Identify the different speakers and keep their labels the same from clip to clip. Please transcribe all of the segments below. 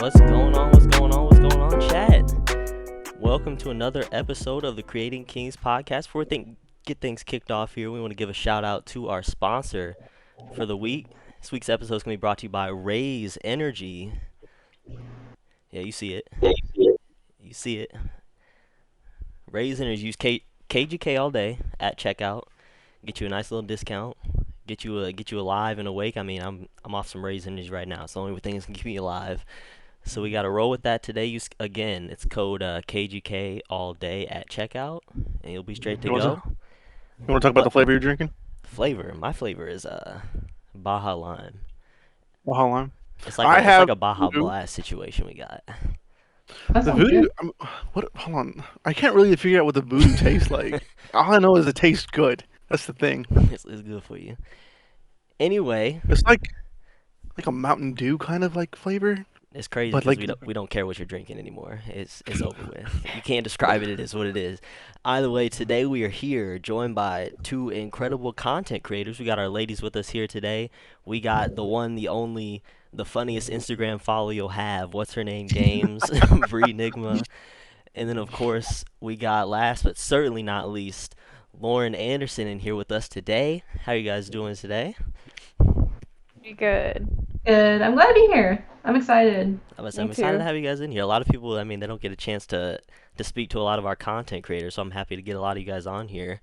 Speaker 1: What's going on? What's going on? What's going on, chat? Welcome to another episode of the Creating Kings podcast. Before we get things kicked off here, we want to give a shout out to our sponsor for the week. This week's episode is going to be brought to you by Raze Energy. Yeah, you see it. You see it. Raze Energy. Use KGK all day at checkout. Get you a nice little discount. Get you alive and awake. I mean, I'm off some Raze Energy right now. It's the only thing that's gonna keep me alive. So we got to roll with that today. Again, it's code KGK all day at checkout, and you'll be straight to go.
Speaker 2: You want to talk about the flavor you're drinking?
Speaker 1: My flavor is Baja Lime.
Speaker 2: Baja Lime.
Speaker 1: It's like a Baja Blast situation we got.
Speaker 2: The voodoo. Hold on. I can't really figure out what the voodoo tastes like. All I know is it tastes good. That's the thing.
Speaker 1: It's good for you. Anyway,
Speaker 2: it's like a Mountain Dew kind of like flavor.
Speaker 1: It's crazy because we don't care what you're drinking anymore. It's over with. You can't describe it. It is what it is. Either way, today we are here joined by two incredible content creators. We got our ladies with us here today. We got the one, the only, the funniest Instagram follow you'll have. What's her name? Games. Bree 𝙃𝙤𝙨𝙩𝙨. And then, of course, we got last but certainly not least, Lauren Anderson in here with us today. How are you guys doing today?
Speaker 3: Pretty good.
Speaker 4: Good. I'm glad to be here. I'm excited.
Speaker 1: I'm excited to have you guys in here. A lot of people, I mean, they don't get a chance to speak to a lot of our content creators, so I'm happy to get a lot of you guys on here.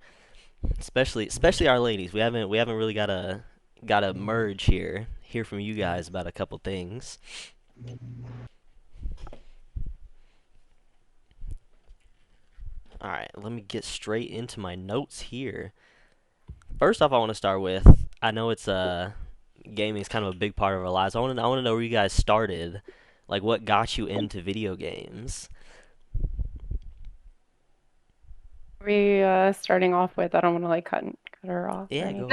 Speaker 1: Especially our ladies. We haven't really got a merge here. Hear from you guys about a couple things. All right, let me get straight into my notes here. First off, I want to start with, I know it's gaming is kind of a big part of our lives. I want to know where you guys started, like what got you into video games.
Speaker 3: We starting off with, I don't want to like cut her off.
Speaker 1: Yeah, go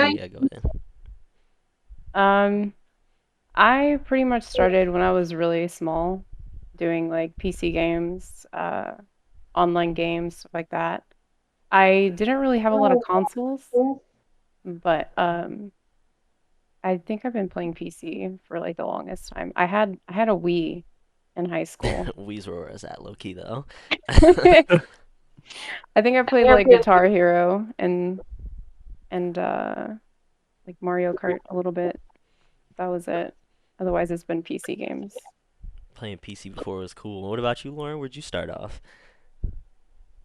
Speaker 1: ahead.
Speaker 3: I pretty much started when I was really small, doing like PC games, online games, stuff like that. I didn't really have a lot of consoles, but I think I've been playing PC for like the longest time. I had a Wii in high school.
Speaker 1: Wii's where I was at, low key though.
Speaker 3: I think I played like Guitar Hero and like Mario Kart a little bit. That was it. Otherwise, it's been PC games.
Speaker 1: Playing PC before was cool. What about you, Lauren? Where'd you start off?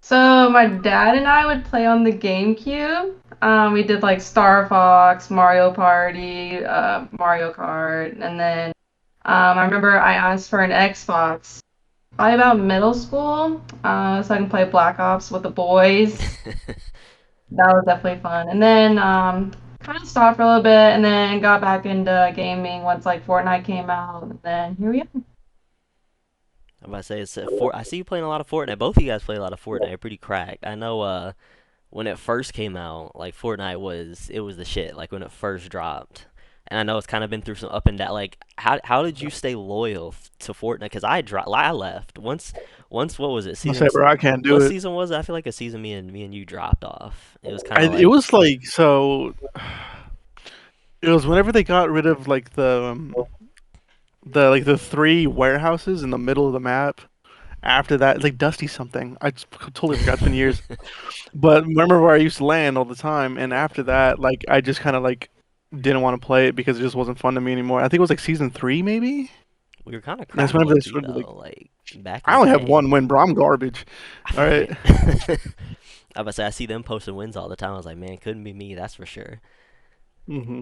Speaker 4: So my dad and I would play on the GameCube. We did like Star Fox, Mario Party, Mario Kart, and then I remember I asked for an Xbox probably about middle school, so I can play Black Ops with the boys. That was definitely fun. And then kind of stopped for a little bit, and then got back into gaming once like Fortnite came out. And then here we are.
Speaker 1: I'm about to say, I see you playing a lot of Fortnite. Both of you guys play a lot of Fortnite. You're pretty cracked. I know when it first came out, like Fortnite was the shit. Like when it first dropped, and I know it's kind of been through some up and down. Like how did you stay loyal to Fortnite? Because I left once. What was it?
Speaker 2: Season? Bro, I can't do
Speaker 1: what
Speaker 2: it.
Speaker 1: Season was it? I feel like a season me and you dropped off. It was kind of.
Speaker 2: It was like so. It was whenever they got rid of like the three warehouses in the middle of the map. After that, it's like Dusty something. I just totally forgot. It's been years. But remember where I used to land all the time. And after that, like I just kind of like didn't want to play it because it just wasn't fun to me anymore. I think it was like season 3, maybe.
Speaker 1: We were kind of
Speaker 2: That's whenever they started
Speaker 1: like back.
Speaker 2: I only have one win, bro. I'm garbage. All right.
Speaker 1: I was about to say I see them posting wins all the time. I was like, man, couldn't be me. That's for sure.
Speaker 2: Mm-hmm.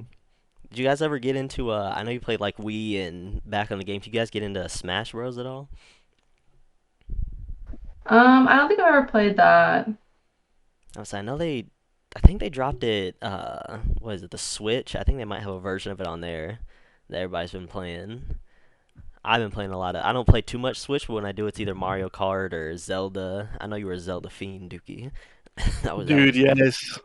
Speaker 1: Did you guys ever get into I know you played like Wii and back on the game. Did you guys get into Smash Bros at all?
Speaker 4: I don't think I've ever played that.
Speaker 1: I think they dropped it. What is it? The Switch. I think they might have a version of it on there that everybody's been playing. I've been playing a lot of. I don't play too much Switch, but when I do, it's either Mario Kart or Zelda. I know you were a Zelda fiend, Dukey.
Speaker 2: Yes.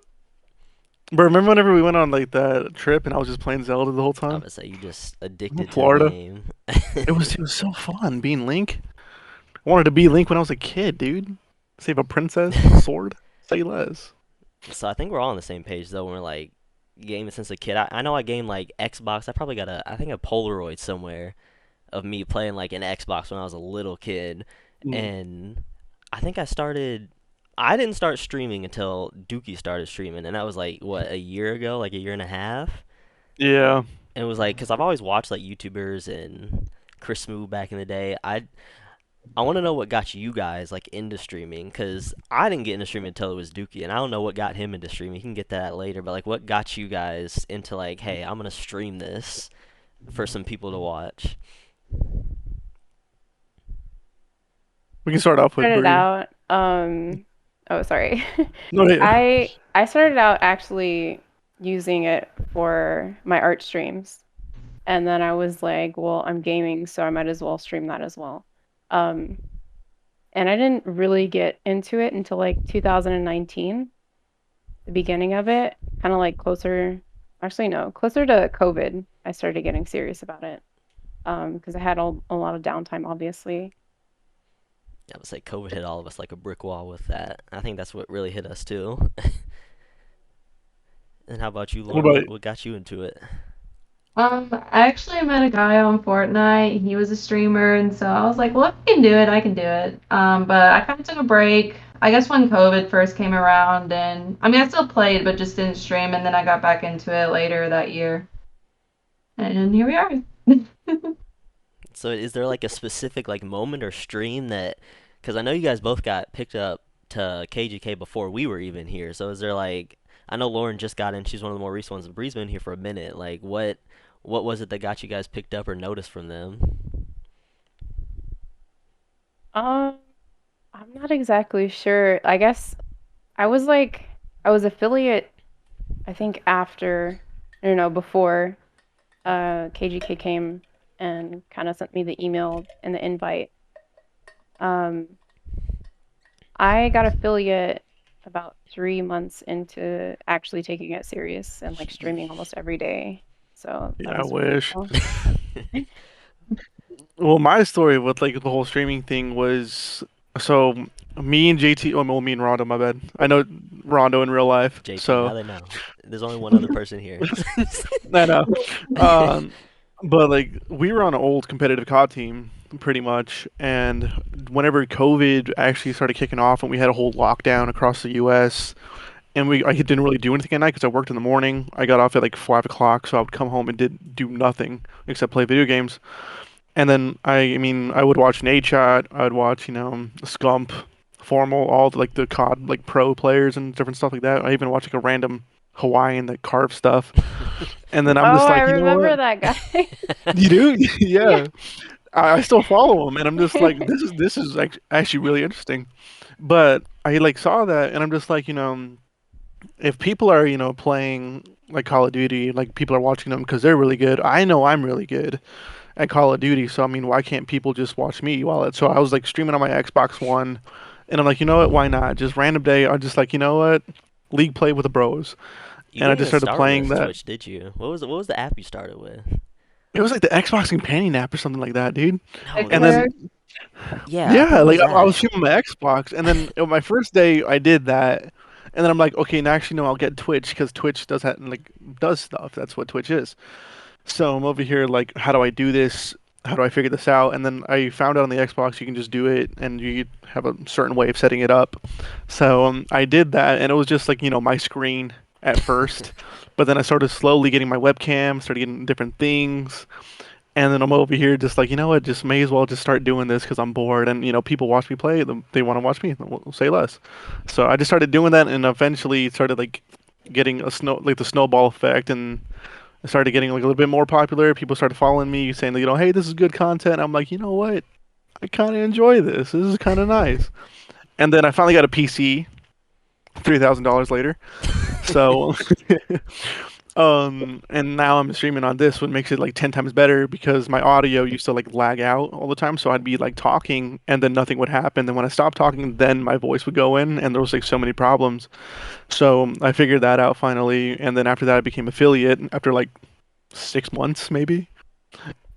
Speaker 2: But remember whenever we went on like that trip and I was just playing Zelda the whole time?
Speaker 1: I was gonna say you just addicted
Speaker 2: Florida.
Speaker 1: to the game.
Speaker 2: It was so fun being Link. I wanted to be Link when I was a kid, dude. Save a princess, sword, say less.
Speaker 1: So I think we're all on the same page though. When we're like gaming since a kid. I know I game like Xbox. I probably got a Polaroid somewhere of me playing like an Xbox when I was a little kid,
Speaker 2: Mm.
Speaker 1: and I think I started. I didn't start streaming until Dukey started streaming, and that was like what, a year ago, like a year and a half.
Speaker 2: Yeah.
Speaker 1: And it was like, because I've always watched like YouTubers and Chris Smoo back in the day. I want to know what got you guys like into streaming, because I didn't get into streaming until it was Dukey, and I don't know what got him into streaming. He can get that later, but like, what got you guys into like, hey, I'm gonna stream this for some people to watch?
Speaker 2: We can start off with
Speaker 3: Started
Speaker 2: Bree.
Speaker 3: out, oh, sorry.
Speaker 2: No, yeah.
Speaker 3: I started out actually using it for my art streams. And then I was like, well, I'm gaming, so I might as well stream that as well. Um, and I didn't really get into it until like 2019, the beginning of it, kind of like closer, actually no, closer to COVID. I started getting serious about it. Because I had a lot of downtime, obviously.
Speaker 1: I would say COVID hit all of us like a brick wall with that. I think that's what really hit us too. And how about you,
Speaker 2: What
Speaker 1: Lauren?
Speaker 2: about
Speaker 1: What got you into it?
Speaker 4: I actually met a guy on Fortnite. He was a streamer, and so I was like, well, if I can do it, I can do it. But I kind of took a break. I guess when COVID first came around, and I mean, I still played, but just didn't stream, and then I got back into it later that year. And here we are.
Speaker 1: So is there like a specific like moment or stream that, because I know you guys both got picked up to KGK before we were even here. So is there like, I know Lauren just got in. She's one of the more recent ones. And Bree's been here for a minute. Like what was it that got you guys picked up or noticed from them?
Speaker 3: Um, I'm not exactly sure. I guess I was like, I was affiliate, I think after, I don't know, before KGK came and kind of sent me the email and the invite. Um, I got affiliate about 3 months into actually taking it serious and like streaming almost every day. So that
Speaker 2: Yeah, I
Speaker 3: was pretty
Speaker 2: wish.
Speaker 3: cool.
Speaker 2: Well, my story with like the whole streaming thing was so me and JT, well, me and RonDo, my bad. I know RonDo in real life,
Speaker 1: JT, now
Speaker 2: so
Speaker 1: they know. There's only one other person here.
Speaker 2: I know. Um, but like we were on an old competitive COD team pretty much, and whenever COVID actually started kicking off and we had a whole lockdown across the U.S. and I didn't really do anything at night because I worked in the morning. I got off at like 5 o'clock, so I would come home and did do nothing except play video games. And then I mean, I would watch Nate Shot, I would watch, Scump, Formal, all the, like the COD like pro players and different stuff like that. I even watch like a random Hawaiian that carve stuff. And then I'm
Speaker 3: Oh,
Speaker 2: just
Speaker 3: I
Speaker 2: like, you know
Speaker 3: remember
Speaker 2: what?
Speaker 3: that guy.
Speaker 2: You do?
Speaker 3: Yeah.
Speaker 2: Yeah. I still follow him, and I'm just like, this is actually really interesting. But I like saw that, and I'm just like, if people are playing like Call of Duty, like people are watching them because they're really good. I know I'm really good at Call of Duty, so I mean, why can't people just watch me while it? So I was like streaming on my Xbox One, and I'm like, you know what? Why not? Just random day, I'm just like, you know what? League play with the bros,
Speaker 1: You
Speaker 2: and I
Speaker 1: didn't
Speaker 2: just
Speaker 1: even
Speaker 2: started
Speaker 1: start
Speaker 2: playing
Speaker 1: with
Speaker 2: that.
Speaker 1: Twitch, did you? What was the app you started with?
Speaker 2: It was like the Xbox companion app or something like that, dude.
Speaker 1: No,
Speaker 2: And
Speaker 4: Xbox.
Speaker 2: then
Speaker 1: yeah, I
Speaker 2: yeah,
Speaker 1: think it
Speaker 2: like
Speaker 1: was
Speaker 2: I was
Speaker 1: that.
Speaker 2: streaming my Xbox, and then on my first day I did that, and then I'm like, okay, now actually no, I'll get Twitch because Twitch does that like does stuff. That's what Twitch is. So I'm over here like, how do I do this? How do I figure this out? And then I found out on the Xbox you can just do it, and you have a certain way of setting it up. So I did that, and it was just like my screen at first, but then I started slowly getting my webcam, started getting different things, and then I'm over here just like, you know what, just may as well just start doing this because I'm bored, and people watch me play, they want to watch me, we'll say less. So I just started doing that, and eventually started like getting the snowball effect, and I started getting like a little bit more popular. People started following me, saying, hey, this is good content. I'm like, you know what? I kind of enjoy this. This is kind of nice. And then I finally got a PC, $3,000 later. So, and now I'm streaming on this, what makes it like 10 times better because my audio used to like lag out all the time. So I'd be like talking and then nothing would happen. Then when I stopped talking, then my voice would go in, and there was like so many problems. So I figured that out finally. And then after that, I became affiliate after like 6 months maybe.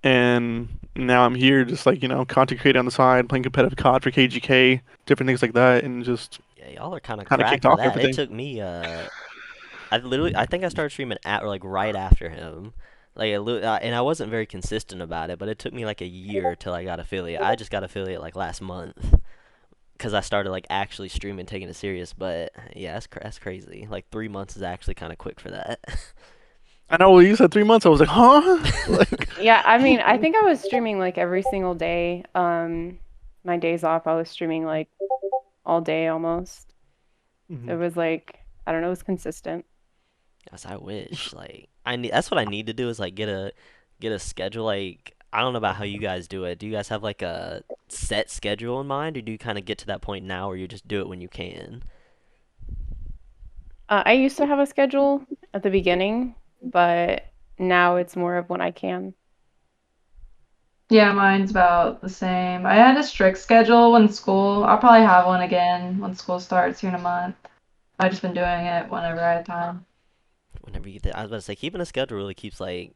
Speaker 2: And now I'm here just like, content creating on the side, playing competitive COD for KGK, different things like that, and just
Speaker 1: Yeah, y'all are kind of
Speaker 2: kind of
Speaker 1: cracked
Speaker 2: kicked
Speaker 1: for
Speaker 2: off
Speaker 1: that. It
Speaker 2: everything.
Speaker 1: took me I think I started streaming at or like right after him. And I wasn't very consistent about it, but it took me like a year till I got affiliate. I just got affiliate like last month because I started like actually streaming, taking it serious. But yeah, that's crazy. Like 3 months is actually kind of quick for that.
Speaker 2: I know when you said 3 months, I was like, huh? Like,
Speaker 3: Yeah, I mean, I think I was streaming like every single day. My days off, I was streaming like all day almost. So it
Speaker 2: mhm.
Speaker 3: was like, I don't know, it was consistent.
Speaker 1: Yes, I wish. Like I need. That's what I need to do is like get a schedule. Like I don't know about how you guys do it. Do you guys have like a set schedule in mind, or do you kind of get to that point now where you just do it when you can?
Speaker 3: I used to have a schedule at the beginning, but now it's more of when I can.
Speaker 4: Yeah, mine's about the same. I had a strict schedule when school. I'll probably have one again when school starts here in a month. I've just been doing it whenever I had time.
Speaker 1: Whenever you, I was about to say keeping a schedule really keeps like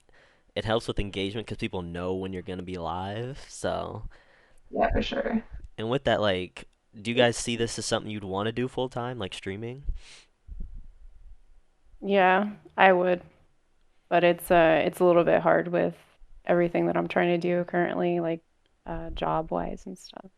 Speaker 1: it helps with engagement because people know when you're gonna be live. So
Speaker 4: Yeah, for sure.
Speaker 1: and with that, like, do you guys see this as something you'd want to do full time, like streaming?
Speaker 3: Yeah, I would, but it's a little bit hard with everything that I'm trying to do currently, like job wise and stuff.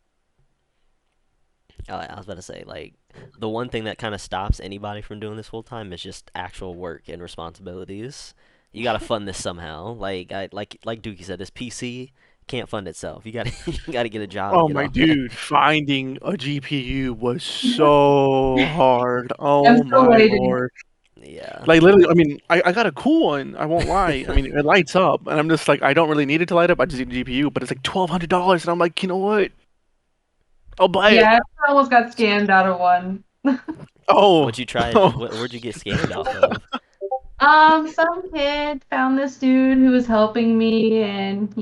Speaker 1: I was about to say like the one thing that kind of stops anybody from doing this full time is just actual work and responsibilities. You gotta fund this somehow. Like Dukey said, this PC can't fund itself. You gotta you gotta get a job to
Speaker 2: Oh
Speaker 1: get
Speaker 2: my
Speaker 1: on it.
Speaker 2: dude, finding a GPU was so hard.
Speaker 4: I'm
Speaker 2: Oh
Speaker 4: still
Speaker 2: my
Speaker 4: waiting.
Speaker 2: lord.
Speaker 1: Yeah,
Speaker 2: Like literally, I mean, I got a cool one. I won't lie. I mean, it lights up, and I'm just like, I don't really need it to light up. I just need a GPU, but it's like $1,200, and I'm like, you know what? I'll buy it.
Speaker 4: Yeah, I almost got scammed out of one.
Speaker 2: Oh,
Speaker 1: what you tried?
Speaker 2: oh,
Speaker 1: Where'd you get scammed off of?
Speaker 4: Some kid found this dude who was helping me, and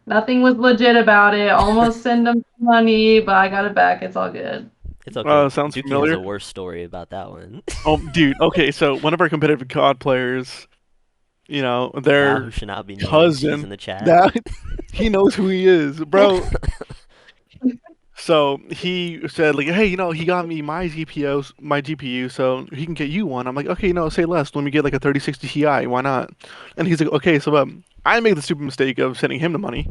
Speaker 4: nothing was legit about it. Almost sent him some money, but I got it back. It's all good.
Speaker 1: It's okay.
Speaker 2: sounds
Speaker 1: Dukey has a
Speaker 2: familiar.
Speaker 1: worse story about that one.
Speaker 2: Oh, dude. Okay, so one of our competitive COD players,
Speaker 1: Thou who
Speaker 2: their
Speaker 1: should not be named. She's
Speaker 2: cousin,
Speaker 1: in the chat.
Speaker 2: that he knows who he is, bro. So he said like, hey, he got me my GPU, so he can get you one. I'm like, okay, no, say less. Let me get like a 3060 Ti. Why not? And he's like, okay, so I made the stupid mistake of sending him the money.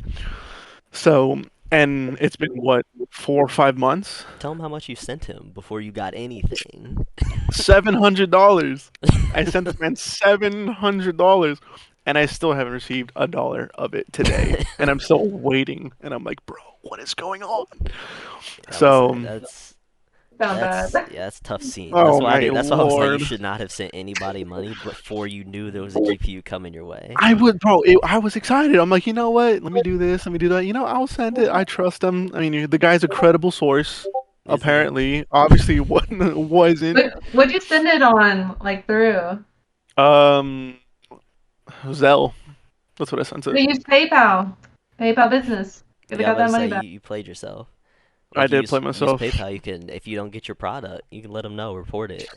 Speaker 2: So and it's been what 4 or 5 months.
Speaker 1: Tell him how much you sent him before you got anything.
Speaker 2: $700. I sent this man $700, and I still haven't received a dollar of it today. And I'm still waiting. And I'm like, bro, what is going on?
Speaker 1: I would say
Speaker 2: So,
Speaker 4: Sound bad.
Speaker 1: that's tough scene. That's
Speaker 2: oh
Speaker 1: why I
Speaker 2: my
Speaker 1: did. That's why I was like, you
Speaker 2: lord.
Speaker 1: should not have sent anybody money before you knew there was a GPU coming your way.
Speaker 2: I would, bro. I was excited. I'm like, you know what? Let me do this. Let me do that. I'll send it. I trust him. I mean, the guy's a credible source.
Speaker 1: Isn't he?
Speaker 2: Apparently, obviously, wasn't.
Speaker 4: What'd you send it on, like through?
Speaker 2: Um, Zell. That's what I sent it.
Speaker 4: We use PayPal. PayPal Business. Could have
Speaker 1: Yeah, I
Speaker 4: got
Speaker 1: was
Speaker 4: that
Speaker 1: about to
Speaker 4: money
Speaker 1: say
Speaker 4: back.
Speaker 1: you played yourself.
Speaker 2: I
Speaker 1: Like you
Speaker 2: did play
Speaker 1: use
Speaker 2: myself.
Speaker 1: PayPal, you can if you don't get your product, you can let them know, report it.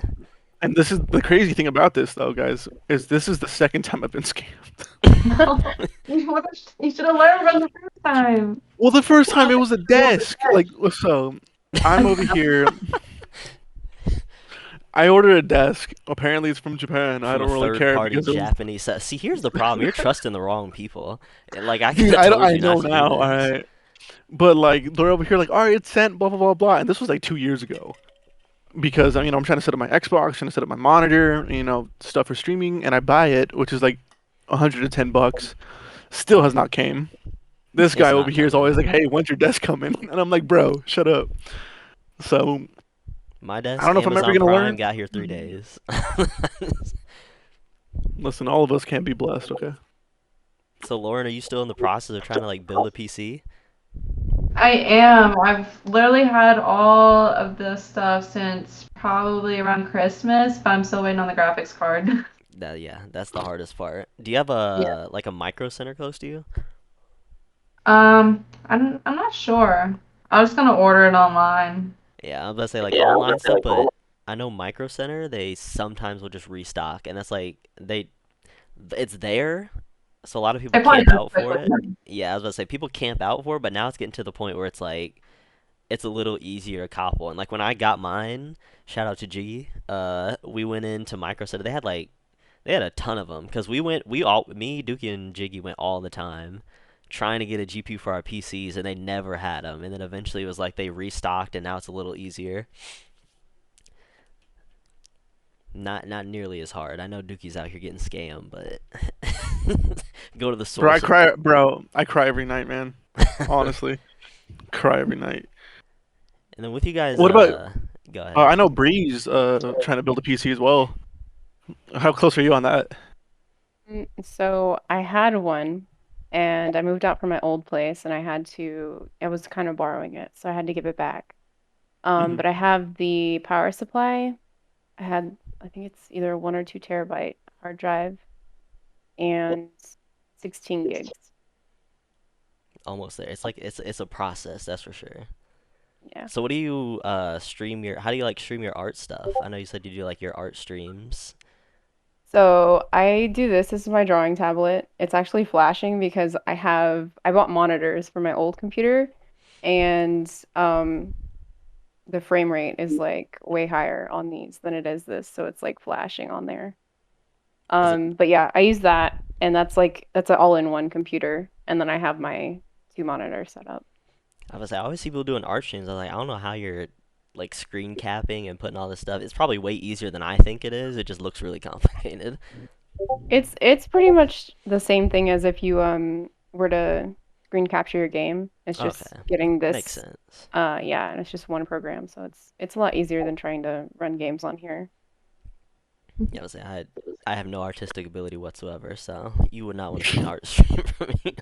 Speaker 2: And this is the crazy thing about this, though, guys, is this is the second time I've been scammed.
Speaker 4: No. You should have learned from the first time.
Speaker 2: Well, the first time it was a desk. Like, so I'm over here. I ordered a desk. Apparently, it's from Japan. I
Speaker 1: From a
Speaker 2: don't really
Speaker 1: third
Speaker 2: care
Speaker 1: party
Speaker 2: because it was.
Speaker 1: Japanese See, here's the problem. You're trusting the wrong people. Like I could
Speaker 2: Dude,
Speaker 1: have told
Speaker 2: I
Speaker 1: you
Speaker 2: know
Speaker 1: not to do
Speaker 2: now. All
Speaker 1: this.
Speaker 2: right, but like they're over here, like, all right, it's sent. Blah blah blah blah. And this was like 2 years ago. Because I'm trying to set up my Xbox, trying to set up my monitor, stuff for streaming, and I buy it, which is like $110. Still has not came. This
Speaker 1: It's
Speaker 2: guy over
Speaker 1: not
Speaker 2: here is always
Speaker 1: coming.
Speaker 2: like, "Hey, when's your desk coming?" And I'm like, "Bro, shut up." So
Speaker 1: My
Speaker 2: I
Speaker 1: desk,
Speaker 2: don't know if I'm ever
Speaker 1: Amazon
Speaker 2: gonna
Speaker 1: Prime
Speaker 2: learn.
Speaker 1: got here 3 days.
Speaker 2: Listen, all of us can't be blessed, okay?
Speaker 1: So Lauren, are you still in the process of trying to like build a PC?
Speaker 4: I am. I've literally had all of this stuff since probably around Christmas, but I'm still waiting on the graphics card.
Speaker 1: Yeah, that's the hardest part. Do you have
Speaker 4: Yeah.
Speaker 1: a micro center close to you?
Speaker 4: I'm not sure. I was gonna order it online.
Speaker 1: Yeah, I'm about to say like online stuff, but I know Micro Center, they sometimes will just restock, and that's like it's there, so a lot of people
Speaker 4: I probably
Speaker 1: camp
Speaker 4: just
Speaker 1: out
Speaker 4: quit
Speaker 1: for
Speaker 4: with
Speaker 1: it.
Speaker 4: them.
Speaker 1: Yeah, I was about to say people camp out for it, but now it's getting to the point where it's like it's a little easier to cobble. And like when I got mine, shout out to G, we went into Micro Center. They had a ton of them because me, Dukey, and Jiggy went all the time trying to get a GPU for our PCs, and they never had them. And then eventually it was like they restocked, and now it's a little easier. Not nearly as hard. I know Dukey's out here getting scammed, but go to the
Speaker 2: Bro,
Speaker 1: source.
Speaker 2: I cry every night, man. Honestly, cry every night.
Speaker 1: And then with you guys,
Speaker 2: What about?
Speaker 1: go ahead.
Speaker 2: I know Bree's trying to build a PC as well. How close are you on that?
Speaker 3: So I had one, and I moved out from my old place, and I was kind of borrowing it, so I had to give it back.
Speaker 2: Mhm.
Speaker 3: But I have the power supply. I think it's either a 1 or 2 terabyte hard drive and 16 gigs.
Speaker 1: Almost there. It's like it's a process, that's for sure.
Speaker 3: Yeah.
Speaker 1: So what do you stream your? How do you like stream your art stuff? I know you said you do like your art streams.
Speaker 3: So I do this. This is my drawing tablet. It's actually flashing because I bought monitors for my old computer, and the frame rate is like way higher on these than it is this, so it's like flashing on there.
Speaker 1: Is it?
Speaker 3: But yeah, I use that, and that's an all-in-one computer, and then I have my 2 monitors set up.
Speaker 1: I always see people doing art streams. I'm like, I don't know how you're like screen capping and putting all this stuff. It's probably way easier than I think it is. It just looks really complicated.
Speaker 3: It's pretty much the same thing as if you were to screen capture your game. It's just
Speaker 1: Okay,
Speaker 3: getting
Speaker 1: makes
Speaker 3: this
Speaker 1: sense.
Speaker 3: yeah, and it's just one program, so it's a lot easier than trying to run games on here.
Speaker 1: Yeah, I was saying I have no artistic ability whatsoever, so you would not want to see an art stream from me.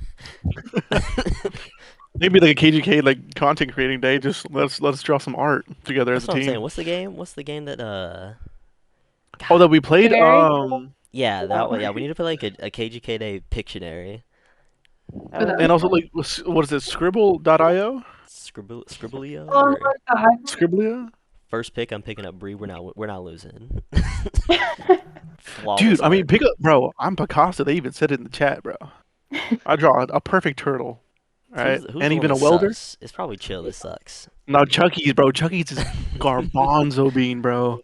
Speaker 2: Maybe like a KGK like content creating day. Just let's draw some art together as
Speaker 1: That's
Speaker 2: a
Speaker 1: what I'm saying.
Speaker 2: team.
Speaker 1: What's the game? What's the game that
Speaker 2: Oh,
Speaker 1: God,
Speaker 2: that we played.
Speaker 3: Pictionary?
Speaker 1: yeah, that
Speaker 3: Oh,
Speaker 1: one. Yeah, we need to play like a KGK Day Pictionary.
Speaker 4: For
Speaker 3: oh,
Speaker 4: that.
Speaker 2: And also like what is it? Scribble.io?
Speaker 1: Scribblio
Speaker 4: Oh
Speaker 1: or
Speaker 4: my god.
Speaker 2: Scribblia?
Speaker 1: first pick. I'm picking up Bree. We're not losing.
Speaker 2: Dude,
Speaker 1: Flawless
Speaker 2: I mean,
Speaker 1: art.
Speaker 2: pick up, bro. I'm Picasso. They even said it in the chat, bro. I draw a perfect turtle, right?
Speaker 1: Who's
Speaker 2: And
Speaker 1: the one
Speaker 2: even a
Speaker 1: that
Speaker 2: welder.
Speaker 1: sucks? It's probably Chill that sucks.
Speaker 2: Now Chucky's, bro. Chucky's is garbanzo bean, bro.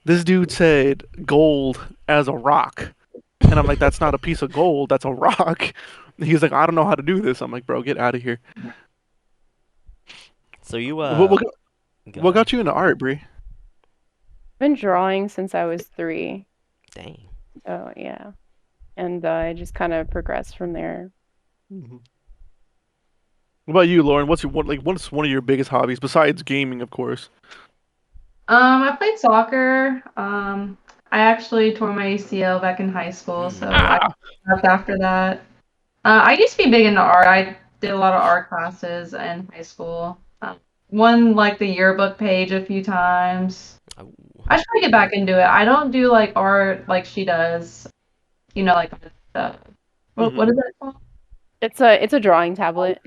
Speaker 2: This dude said gold as a rock, and I'm like, that's not a piece of gold. That's a rock. He's like, I don't know how to do this. I'm like, bro, get out of here.
Speaker 1: So you
Speaker 2: What, what,
Speaker 1: go
Speaker 2: what
Speaker 1: ahead.
Speaker 2: got you into art, Bree?
Speaker 3: been drawing since I was 3.
Speaker 1: Dang.
Speaker 3: So yeah, and I just kind of progressed from there.
Speaker 2: What about you, Lauren? What's one of your biggest hobbies besides gaming, of course?
Speaker 4: I played soccer. I actually tore my ACL back in high school, so I
Speaker 2: Ah,
Speaker 4: left after that. I used to be big into art. I did a lot of art classes in high school. Won like the yearbook page a few times.
Speaker 1: Oh.
Speaker 4: I should get back into it. I don't do like art like she does. You know, like the what
Speaker 2: mhm.
Speaker 4: is that called?
Speaker 3: It's a drawing tablet.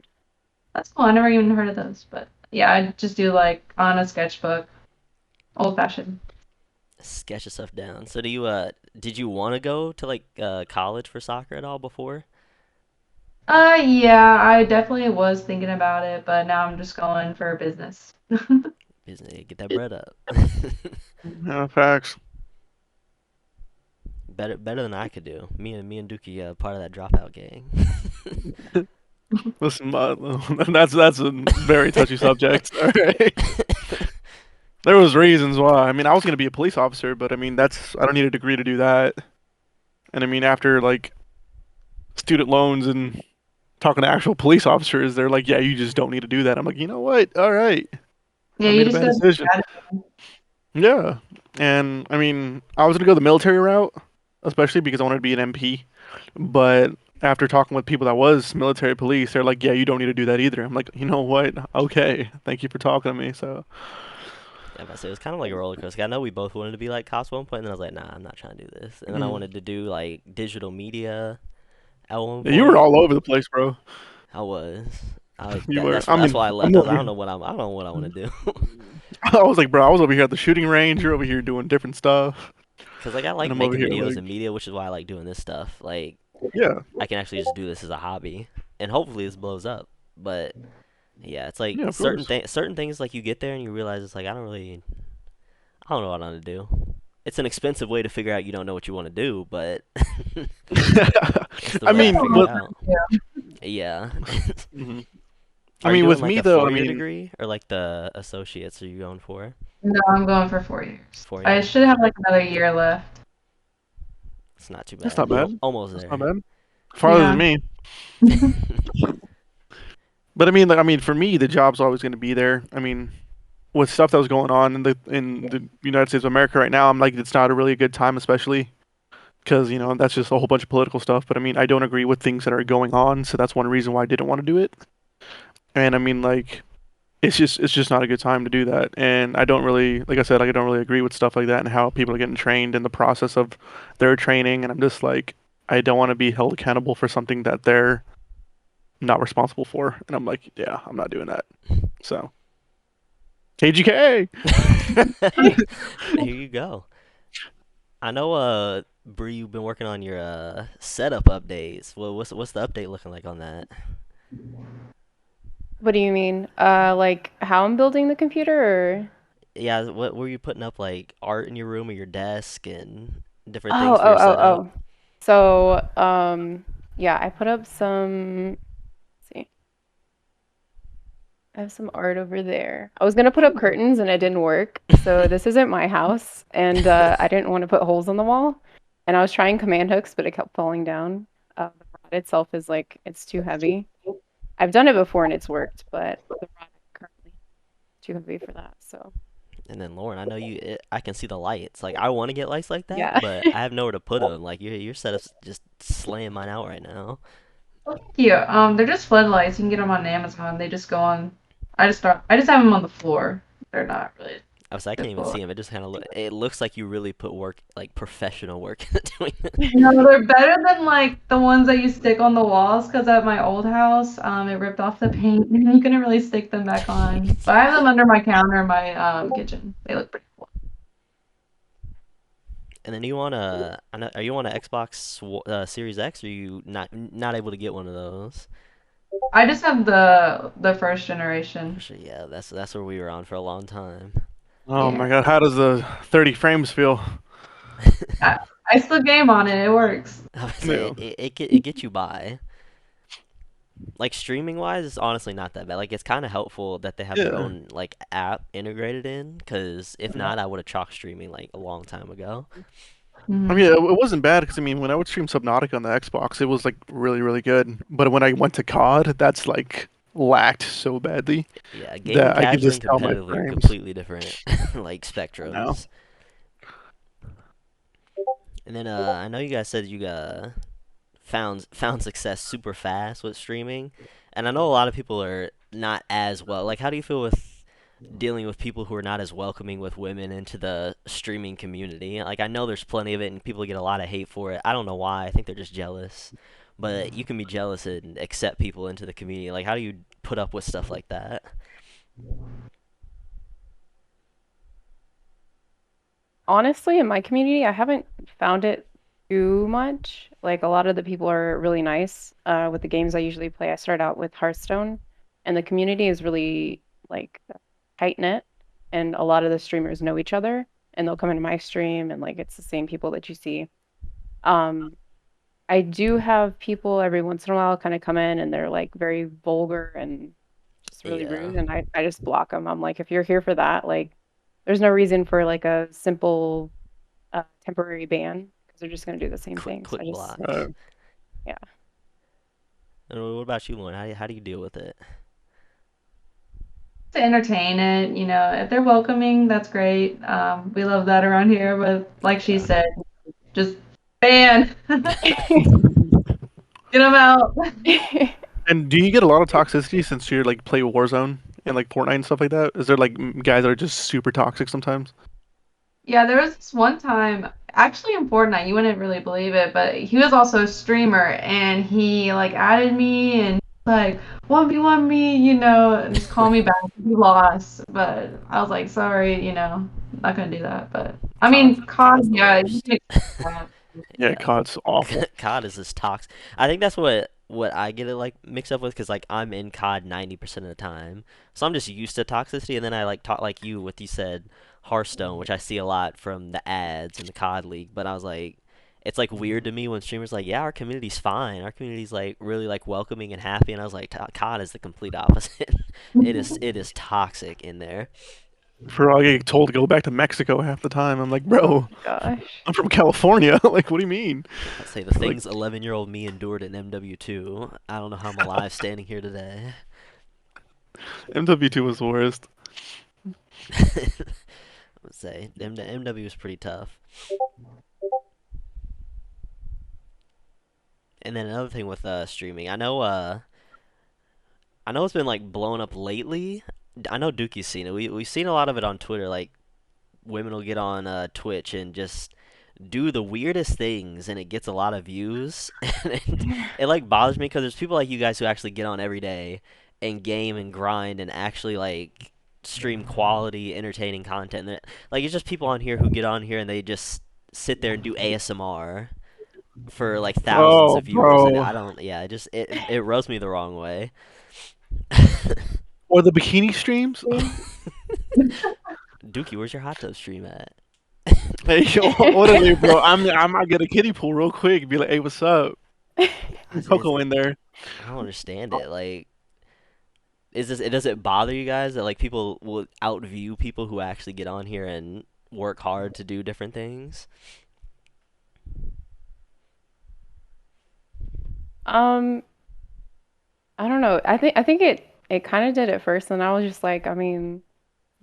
Speaker 4: That's cool. I never even heard of those. But yeah, I just do like on a sketchbook, old fashioned.
Speaker 1: Sketch your stuff down. So did you want to go to like college for soccer at all before?
Speaker 4: Yeah, I definitely was thinking about it, but now I'm just going for business.
Speaker 1: Business, get that bread up.
Speaker 2: Yeah, facts.
Speaker 1: Better than I could do. Me and Dukey part of that dropout gang.
Speaker 2: Listen, that's a very touchy subject. All right. There was reasons why. I mean, I was gonna be a police officer, but I mean, I don't need a degree to do that. And I mean, after like student loans and talking to actual police officers, they're like, "Yeah, you just don't need to do that." I'm like, you know what? All right,
Speaker 4: Yeah,
Speaker 2: I
Speaker 4: you
Speaker 2: made a
Speaker 4: just
Speaker 2: bad
Speaker 4: gotta
Speaker 2: decision. Yeah, and I mean, I was gonna go the military route, especially because I wanted to be an MP. But after talking with people that was military police, they're like, "Yeah, you don't need to do that either." I'm like, you know what? Okay, thank you for talking to me. So,
Speaker 1: Yeah, but it was kind of like a roller coaster. I know we both wanted to be like cops at one point, and then I was like, nah, I'm not trying to do this. And then I
Speaker 2: mm.
Speaker 1: wanted to do like digital media at one
Speaker 2: Yeah, you were
Speaker 1: point.
Speaker 2: all over the place, bro.
Speaker 1: I was.
Speaker 2: You
Speaker 1: That,
Speaker 2: were.
Speaker 1: that's
Speaker 2: I
Speaker 1: that's
Speaker 2: mean,
Speaker 1: why I
Speaker 2: I'm
Speaker 1: left. I was
Speaker 2: over
Speaker 1: like,
Speaker 2: here.
Speaker 1: I don't know what I want to do.
Speaker 2: I was like, bro, I was over here at the shooting range. You're over here doing different stuff,
Speaker 1: Cause like I
Speaker 2: and
Speaker 1: like
Speaker 2: I'm over
Speaker 1: making
Speaker 2: here
Speaker 1: videos
Speaker 2: like,
Speaker 1: and media, which is why I like doing this stuff. Like
Speaker 2: yeah,
Speaker 1: I can actually just do this as a hobby, and hopefully this blows up. But yeah, it's like
Speaker 2: yeah, of course.
Speaker 1: certain things like you get there and you realize it's like I don't know what I'm gonna do. it's an expensive way to figure out you don't know what you want to do, but it's the
Speaker 2: I
Speaker 1: way to
Speaker 2: mean,
Speaker 1: figure it
Speaker 2: well,
Speaker 1: out. Yeah.
Speaker 2: mhm. I
Speaker 1: Are you
Speaker 2: mean,
Speaker 1: doing
Speaker 2: with
Speaker 1: like
Speaker 2: me
Speaker 1: a
Speaker 2: though,
Speaker 1: 4-year degree or like the associates are you going for?
Speaker 4: No, I'm going for 4 years.
Speaker 1: 4 year?
Speaker 4: I should have like another year left.
Speaker 1: It's not too
Speaker 2: that's
Speaker 1: bad.
Speaker 2: not bad.
Speaker 1: Almost
Speaker 2: That's not
Speaker 1: there.
Speaker 2: bad. Farther than me. But I mean, like, for me, the job's always going to be there. I mean, with stuff that was going on in the United States of America right now, I'm like, it's not a really good time, especially because that's just a whole bunch of political stuff. But I mean, I don't agree with things that are going on, so that's one reason why I didn't want to do it. And I mean, like, it's just not a good time to do that. And I don't really, like I said, like, I don't really agree with stuff like that and how people are getting trained in the process of their training. And I'm just like, I don't want to be held accountable for something that they're not responsible for. And I'm like, yeah, I'm not doing that. So KGK.
Speaker 1: Here you go. I know, Bree, you've been working on your setup updates. Well, what's the update looking like on that?
Speaker 3: What do you mean? Like how I'm building the computer or?
Speaker 1: Yeah, what were you putting up like art in your room or your desk and different
Speaker 3: Oh,
Speaker 1: things for
Speaker 3: oh,
Speaker 1: your
Speaker 3: oh,
Speaker 1: setup?
Speaker 3: oh. So, yeah, I put up some, let's see, I have some art over there. I was gonna put up curtains and it didn't work. So this isn't my house, and I didn't want to put holes in the wall. And I was trying command hooks, but it kept falling down. The rod itself is like it's too heavy. I've done it before and it's worked, but the rod currently too heavy for that. So
Speaker 1: And then Lauren, I know I can see the lights. Like I want to get lights like that,
Speaker 3: yeah.
Speaker 1: but I have nowhere to put them. Like your setup's just slaying mine out right now.
Speaker 4: Yeah, they're just floodlights. You can get them on Amazon. They just go on. I just have them on the floor. They're not really
Speaker 1: I was I can't even see
Speaker 4: difficult.
Speaker 1: them. It just kind of it looks like you really put work, like professional work into doing it.
Speaker 4: No, they're better than like the ones that you stick on the walls. Because at my old house, it ripped off the paint and you couldn't really stick them back on. But I have them under my counter in my kitchen. They look pretty cool.
Speaker 1: And then are you on a Xbox Series X? Or are you not able to get one of those?
Speaker 4: I just have the first generation.
Speaker 1: Actually, yeah, that's where we were on for a long time.
Speaker 2: Oh
Speaker 4: Yeah,
Speaker 2: my God, how does the 30 frames feel?
Speaker 4: I, I still game on it. It works.
Speaker 1: I would say
Speaker 2: No.
Speaker 1: it gets you by. Like streaming wise, it's honestly not that bad. Like it's kind of helpful that they have their
Speaker 2: Yeah.
Speaker 1: own like app integrated in, because if
Speaker 2: Yeah.
Speaker 1: not, I would have chalked streaming like a long time ago.
Speaker 2: I
Speaker 4: Mhm.
Speaker 2: mean, it wasn't bad because I mean, when I would stream Subnautica on the Xbox, it was like really, really good. But when I went to COD, that's like lacked so badly
Speaker 1: Yeah, gaming
Speaker 2: that I could
Speaker 1: casually
Speaker 2: just
Speaker 1: and
Speaker 2: tell my
Speaker 1: competitively are
Speaker 2: frames.
Speaker 1: completely different like
Speaker 2: No.
Speaker 1: spectrums. And then I know you guys said you found success super fast with streaming, and I know a lot of people are not as well. Like, how do you feel with dealing with people who are not as welcoming with women into the streaming community? Like, I know there's plenty of it, and people get a lot of hate for it. I don't know why. I think they're just jealous. But you can be jealous and accept people into the community. Like, how do you put up with stuff like that?
Speaker 3: Honestly, in my community, I haven't found it too much. Like a lot of the people are really nice. With the games I usually play, I start out with Hearthstone, and the community is really like tight knit, and a lot of the streamers know each other, and they'll come into my stream, and like it's the same people that you see. Um, I do have people every once in a while kind of come in, and they're like very vulgar and just really
Speaker 1: Yeah,
Speaker 3: rude, and I just block them. I'm like, if you're here for that, like, there's no reason for like a simple temporary ban because they're just going to do the same
Speaker 1: quick
Speaker 3: thing. So
Speaker 1: quick
Speaker 3: I just,
Speaker 2: Uh,
Speaker 1: blocks.
Speaker 3: yeah.
Speaker 1: And what about you, Lauren? How do you deal with it?
Speaker 4: To entertain it, if they're welcoming, that's great. We love that around here. But like she
Speaker 1: Yeah.
Speaker 4: said, just ban, get them out.
Speaker 2: and do you get a lot of toxicity since you like play Warzone and like Fortnite and stuff like that? Is there like guys that are just super toxic sometimes?
Speaker 4: Yeah, there was this one time, actually in Fortnite, you wouldn't really believe it, but he was also a streamer and he like added me and like 1v1 me, and just call me back. He lost, but I was like, sorry, not gonna do that. But I mean,
Speaker 1: COD's
Speaker 4: COD,
Speaker 1: the
Speaker 4: yeah, you
Speaker 1: worst.
Speaker 4: can expect that.
Speaker 2: Yeah,
Speaker 1: Yeah.
Speaker 2: COD's awful.
Speaker 1: COD is just toxic. I think that's what what I get it like mixed up with because like I'm in COD 90% of the time, so I'm just used to toxicity, and then I like talk like you what you said Hearthstone, which I see a lot from the ads in the COD League, but I was like. It's like weird to me when streamers like, yeah, our community's fine. Our community's like really like welcoming and happy, and I was like, COD is the complete opposite. It is toxic in there.
Speaker 2: For I get told to go back to Mexico half the time. I'm like,
Speaker 3: Oh
Speaker 2: bro,
Speaker 3: my gosh.
Speaker 2: I'm from California. Like, what do you mean?
Speaker 1: I'd say the
Speaker 2: Like,
Speaker 1: things 11-year-old me endured in MW2. I don't know how I'm alive standing here today.
Speaker 2: MW2 was the worst.
Speaker 1: I would say MW is pretty tough. And then another thing with streaming, I know it's been like blowing up lately. I know Dukey's seen it. We've seen a lot of it on Twitter. Like women will get on Twitch and just do the weirdest things, and it gets a lot of views. And it like bothers me because there's people like you guys who actually get on every day and game and grind and actually like stream quality, entertaining content. And like it's just people on here who get on here and they just sit there and do ASMR for like thousands
Speaker 2: Oh,
Speaker 1: of viewers, and
Speaker 2: bro.
Speaker 1: I don't. Yeah, it rubs me the wrong way.
Speaker 2: Or the bikini streams.
Speaker 1: Dukey, where's your hot tub stream at?
Speaker 2: Hey, yo, what are they, bro? I might get a kiddie pool real quick. Be like, hey, what's up? Coco in there.
Speaker 1: I don't understand it. Like, does it bother you guys that like people will outview people who actually get on here and work hard to do different things?
Speaker 3: Um, I don't know. I think it kind of did at first, and I was just like, I mean,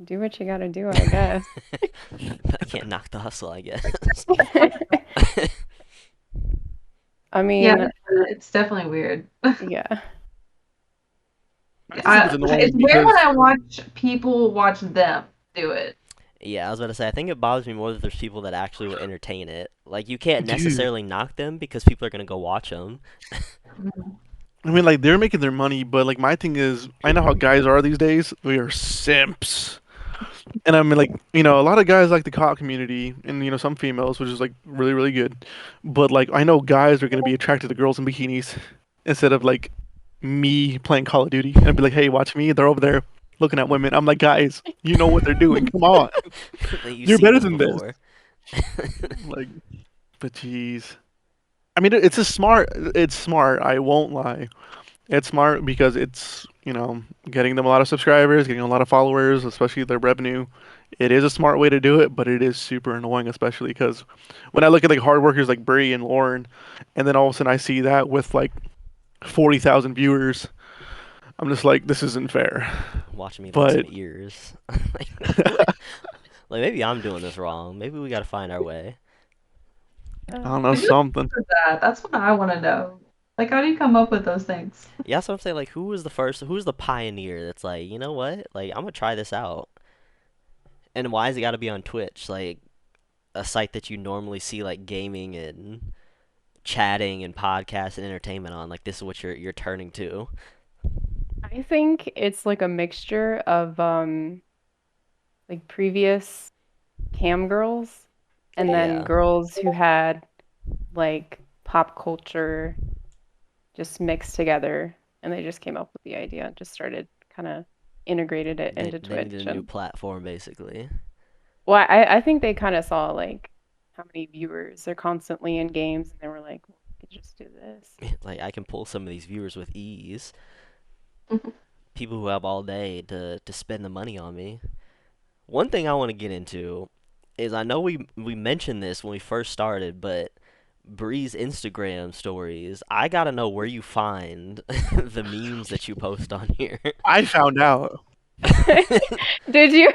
Speaker 3: do what you gotta do, I guess.
Speaker 1: I can't knock the hustle, I guess.
Speaker 3: I
Speaker 4: Yeah,
Speaker 3: mean,
Speaker 4: it's definitely weird.
Speaker 3: yeah.
Speaker 2: I just think it's annoying
Speaker 4: It's weird when
Speaker 2: because
Speaker 4: I watch people watch them do it.
Speaker 1: Yeah, I was about to say, I think it bothers me more that there's people that actually will entertain it. Like, you can't
Speaker 2: dude,
Speaker 1: necessarily knock them because people are gonna go watch them.
Speaker 2: I mean, like they're making their money, but like my thing is, I know how guys are these days. We are simps, and I mean, like a lot of guys like the COD community, and some females, which is like really really good. But like I know guys are gonna be attracted to girls in bikinis instead of like me playing Call of Duty, and I'd be like, hey, watch me. They're over there looking at women. I'm like, guys, you know what they're doing. Come on,
Speaker 1: Like, you've
Speaker 2: you're
Speaker 1: seen
Speaker 2: better
Speaker 1: this
Speaker 2: than this.
Speaker 1: before.
Speaker 2: Like, but jeez. I mean, it's a smart. It's smart. I won't lie. It's smart because it's, getting them a lot of subscribers, getting a lot of followers, especially their revenue. It is a smart way to do it, but it is super annoying, especially because when I look at like hard workers like Bree and Lauren, and then all of a sudden I see that with like 40,000 viewers, I'm just like, this isn't fair.
Speaker 1: Watching me lick some
Speaker 2: But
Speaker 1: ears. Like, maybe I'm doing this wrong. Maybe we gotta find our way.
Speaker 2: I don't know,
Speaker 4: Who
Speaker 2: something.
Speaker 4: does that? That's what I want to know. Like, how do you come up with those things?
Speaker 1: Yeah, that's what I'm saying. Like, who's the pioneer that's like, you know what? Like, I'm gonna try this out. And why has it gotta be on Twitch? Like, a site that you normally see like gaming and chatting and podcasts and entertainment on. Like, this is what you're turning to.
Speaker 3: I think it's like a mixture of like previous cam girls and then
Speaker 1: Yeah.
Speaker 3: girls who had like pop culture just mixed together, and they just came up with the idea and just started kind of integrated it into
Speaker 1: They needed
Speaker 3: Twitch.
Speaker 1: a new
Speaker 3: And
Speaker 1: platform, basically.
Speaker 3: well, I think they kind of saw like how many viewers they're constantly in games, and they were like, well, we could just do this.
Speaker 1: Like, I can pull some of these viewers with ease.
Speaker 4: Mhm.
Speaker 1: People who have all day to spend the money on me. One thing I want to get into is I know we mentioned this when we first started, but Bree's Instagram stories, I gotta know where you find the memes that you post on here.
Speaker 2: I found out.
Speaker 3: Did you?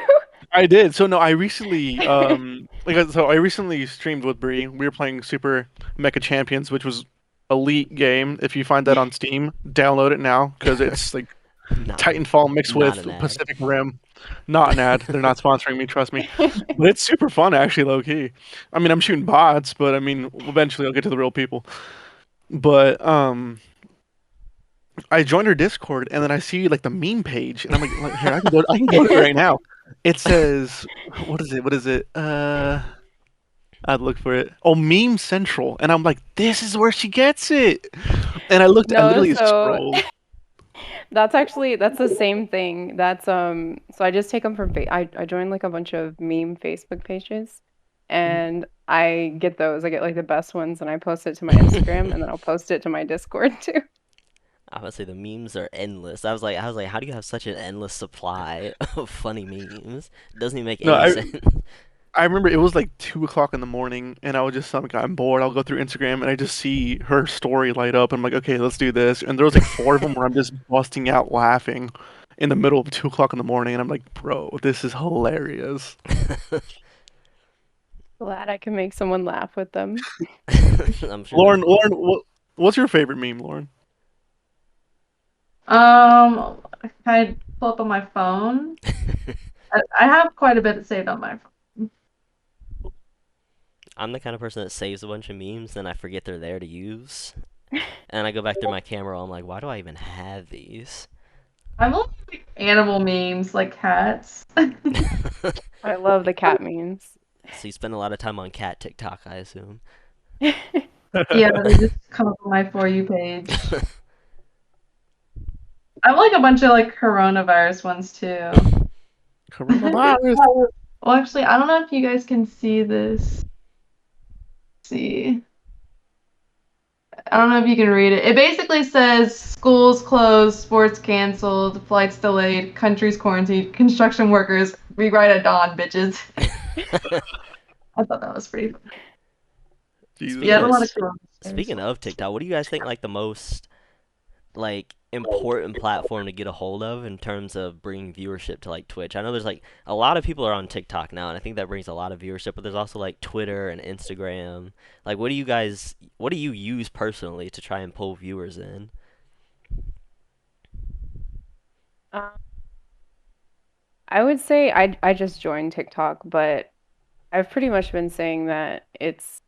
Speaker 2: I did. So no, I recently I recently streamed with Bree. We were playing Super Mecha Champions, which was elite game. If you find that on Steam, download it now because it's like
Speaker 1: Not,
Speaker 2: Titanfall mixed
Speaker 1: not
Speaker 2: with
Speaker 1: an ad.
Speaker 2: Pacific Rim. Not an ad. They're not sponsoring me, trust me. But it's super fun actually, low key. I mean, I'm shooting bots, but I mean, eventually I'll get to the real people. But I joined her Discord and then I see like the meme page and I'm like here I can go to it right now. It says what is it? What is it? I'd look for it. Oh, Meme Central. And I'm like, this is where she gets it. And I
Speaker 3: No,
Speaker 2: literally
Speaker 3: so
Speaker 2: scrolled.
Speaker 3: that's the same thing. So I just take them from I joined like a bunch of meme Facebook pages
Speaker 2: Mhm.
Speaker 3: and I get those. I get like the best ones and I post it to my Instagram and then I'll post it to my Discord too.
Speaker 1: I would say the memes are endless. I was like, how do you have such an endless supply of funny memes? It doesn't even make
Speaker 2: No,
Speaker 1: any sense.
Speaker 2: I remember it was like 2 o'clock in the morning, and I was just like, I'm bored. I'll go through Instagram, and I just see her story light up. I'm like, okay, let's do this. And there was like four of them where I'm just busting out laughing in the middle of 2 o'clock in the morning, and I'm like, bro, this is hilarious.
Speaker 3: Glad I can make someone laugh with them.
Speaker 1: I'm sure
Speaker 2: Lauren,
Speaker 1: that.
Speaker 2: what's your favorite meme, Lauren?
Speaker 4: Can I pull up on my phone? I have quite a bit saved on my phone.
Speaker 1: I'm the kind of person that saves a bunch of memes, then I forget they're there to use. And I go back through my camera roll, I'm like, why do I even have these?
Speaker 4: I'm looking like animal memes, like cats.
Speaker 3: I love the cat memes.
Speaker 1: So you spend a lot of time on cat TikTok, I assume.
Speaker 4: Yeah, they just come up on my For You page. I have like a bunch of like coronavirus ones too.
Speaker 2: Coronavirus.
Speaker 4: Well, actually, I don't know if you guys can see this. Let's see. I don't know if you can read it. It basically says schools closed, sports canceled, flights delayed, countries quarantined, construction workers rewrite at dawn, bitches. I thought that was pretty fun.
Speaker 2: Jesus
Speaker 4: Yeah, I
Speaker 1: Speaking
Speaker 4: have a
Speaker 1: of
Speaker 4: lot of
Speaker 2: Christ.
Speaker 1: speaking
Speaker 4: coronavirus.
Speaker 1: of TikTok, what do you guys think like the most like important platform to get a hold of in terms of bringing viewership to like Twitch? I know there's like a lot of people are on TikTok now, and I think that brings a lot of viewership. But there's also like Twitter and Instagram. Like, what do you use personally to try and pull viewers in?
Speaker 3: Um, I would say I just joined TikTok, but I've pretty much been saying that it's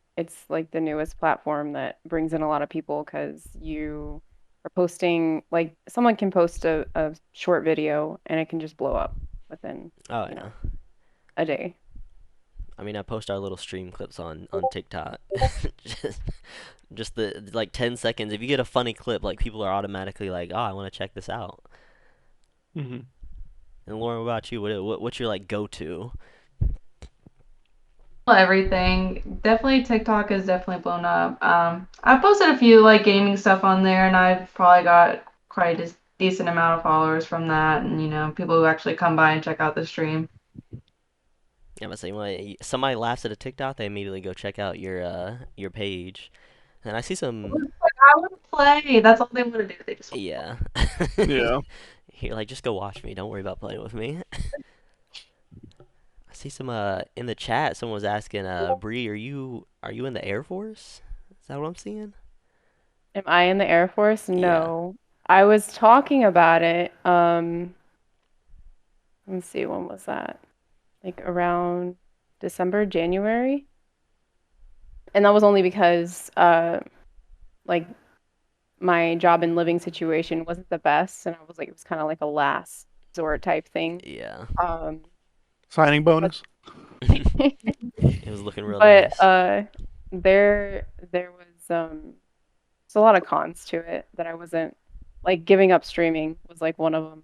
Speaker 3: like the newest platform that brings in a lot of people because you are posting like someone can post a short video and it can just blow up within,
Speaker 1: Oh
Speaker 3: you
Speaker 1: yeah.
Speaker 3: know, a day.
Speaker 1: I mean, I post our little stream clips on TikTok. just, just the like 10 seconds. If you get a funny clip, like people are automatically like, "Oh, I want to check this out."
Speaker 2: Hmm.
Speaker 1: And Lauren, what about you? What's your like go-to?
Speaker 4: Everything. Definitely TikTok is definitely blown up. I've posted a few like gaming stuff on there, and I've probably got quite a decent amount of followers from that, and people who actually come by and check out the stream.
Speaker 1: I'm gonna say when somebody laughs at a TikTok, they immediately go check out your page. And I see some,
Speaker 4: I want to play. That's all they want to do. They just want
Speaker 1: yeah.
Speaker 2: Yeah.
Speaker 1: Here, like, just go watch me. Don't worry about playing with me. I see some in the chat. Someone was asking, Bree, are you in the Air Force? Is that what I'm seeing?
Speaker 3: Am I in the Air Force?
Speaker 1: Yeah.
Speaker 3: No. I was talking about it. Let's see, when was that? Like around December, January. And that was only because like my job and living situation wasn't the best and I was like it was kind of like a last resort type thing.
Speaker 1: Yeah.
Speaker 3: Um
Speaker 2: Signing
Speaker 3: but
Speaker 2: bonus.
Speaker 1: It was looking real
Speaker 3: but
Speaker 1: nice.
Speaker 3: there was just a lot of cons to it that I wasn't like giving up streaming was like one of them.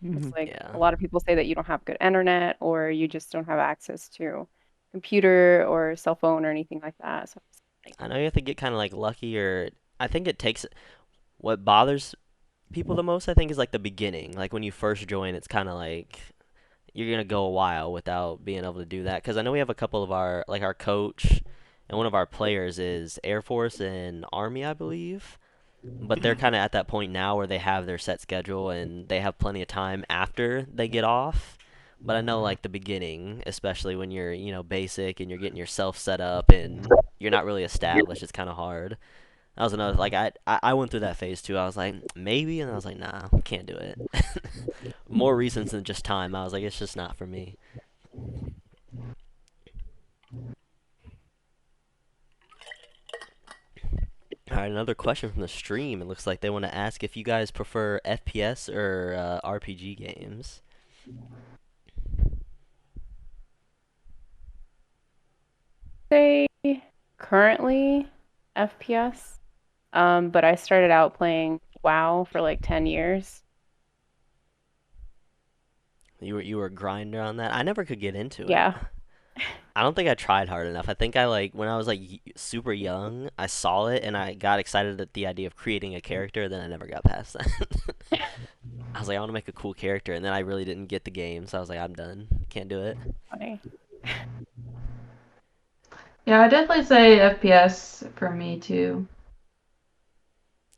Speaker 2: Hmm.
Speaker 3: It's like
Speaker 1: Yeah.
Speaker 3: a lot of people say that you don't have good internet or you just don't have access to computer or cell phone or anything like that. So it's like,
Speaker 1: I know you have to get kind of like lucky, or I think it takes what bothers people the most. I think is like the beginning, like when you first join. It's kind of like you're gonna go a while without being able to do that. Because I know we have a couple of our coach and one of our players is Air Force and Army, I believe. But they're kind of at that point now where they have their set schedule and they have plenty of time after they get off. But I know like the beginning, especially when you're, basic and you're getting yourself set up and you're not really established, it's kind of hard. That was another like I went through that phase too. I was like maybe, and I was like nah, can't do it. More reasons than just time. I was like it's just not for me. All right, another question from the stream. It looks like they want to ask if you guys prefer FPS or RPG games.
Speaker 3: say currently FPS. But I started out playing WoW for like 10 years.
Speaker 1: You were a grinder on that. I never could get into it.
Speaker 3: Yeah,
Speaker 1: I don't think I tried hard enough. I think I like when I was like super young, I saw it and I got excited at the idea of creating a character. Then I never got past that. I was like, I want to make a cool character, and then I really didn't get the game, so I was like, I'm done. Can't do it.
Speaker 3: funny.
Speaker 4: Yeah, I definitely say FPS for me too.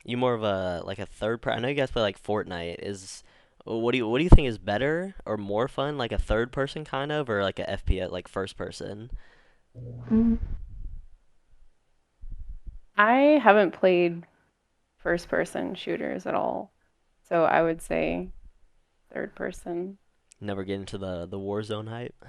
Speaker 1: You more of a like a third person. I know you guys play like Fortnite. Is what do you think is better or more fun, like a third person kind of, or like a FPS like first person?
Speaker 4: Mm.
Speaker 3: I haven't played first person shooters at all, so I would say third person.
Speaker 1: Never get into the Warzone hype.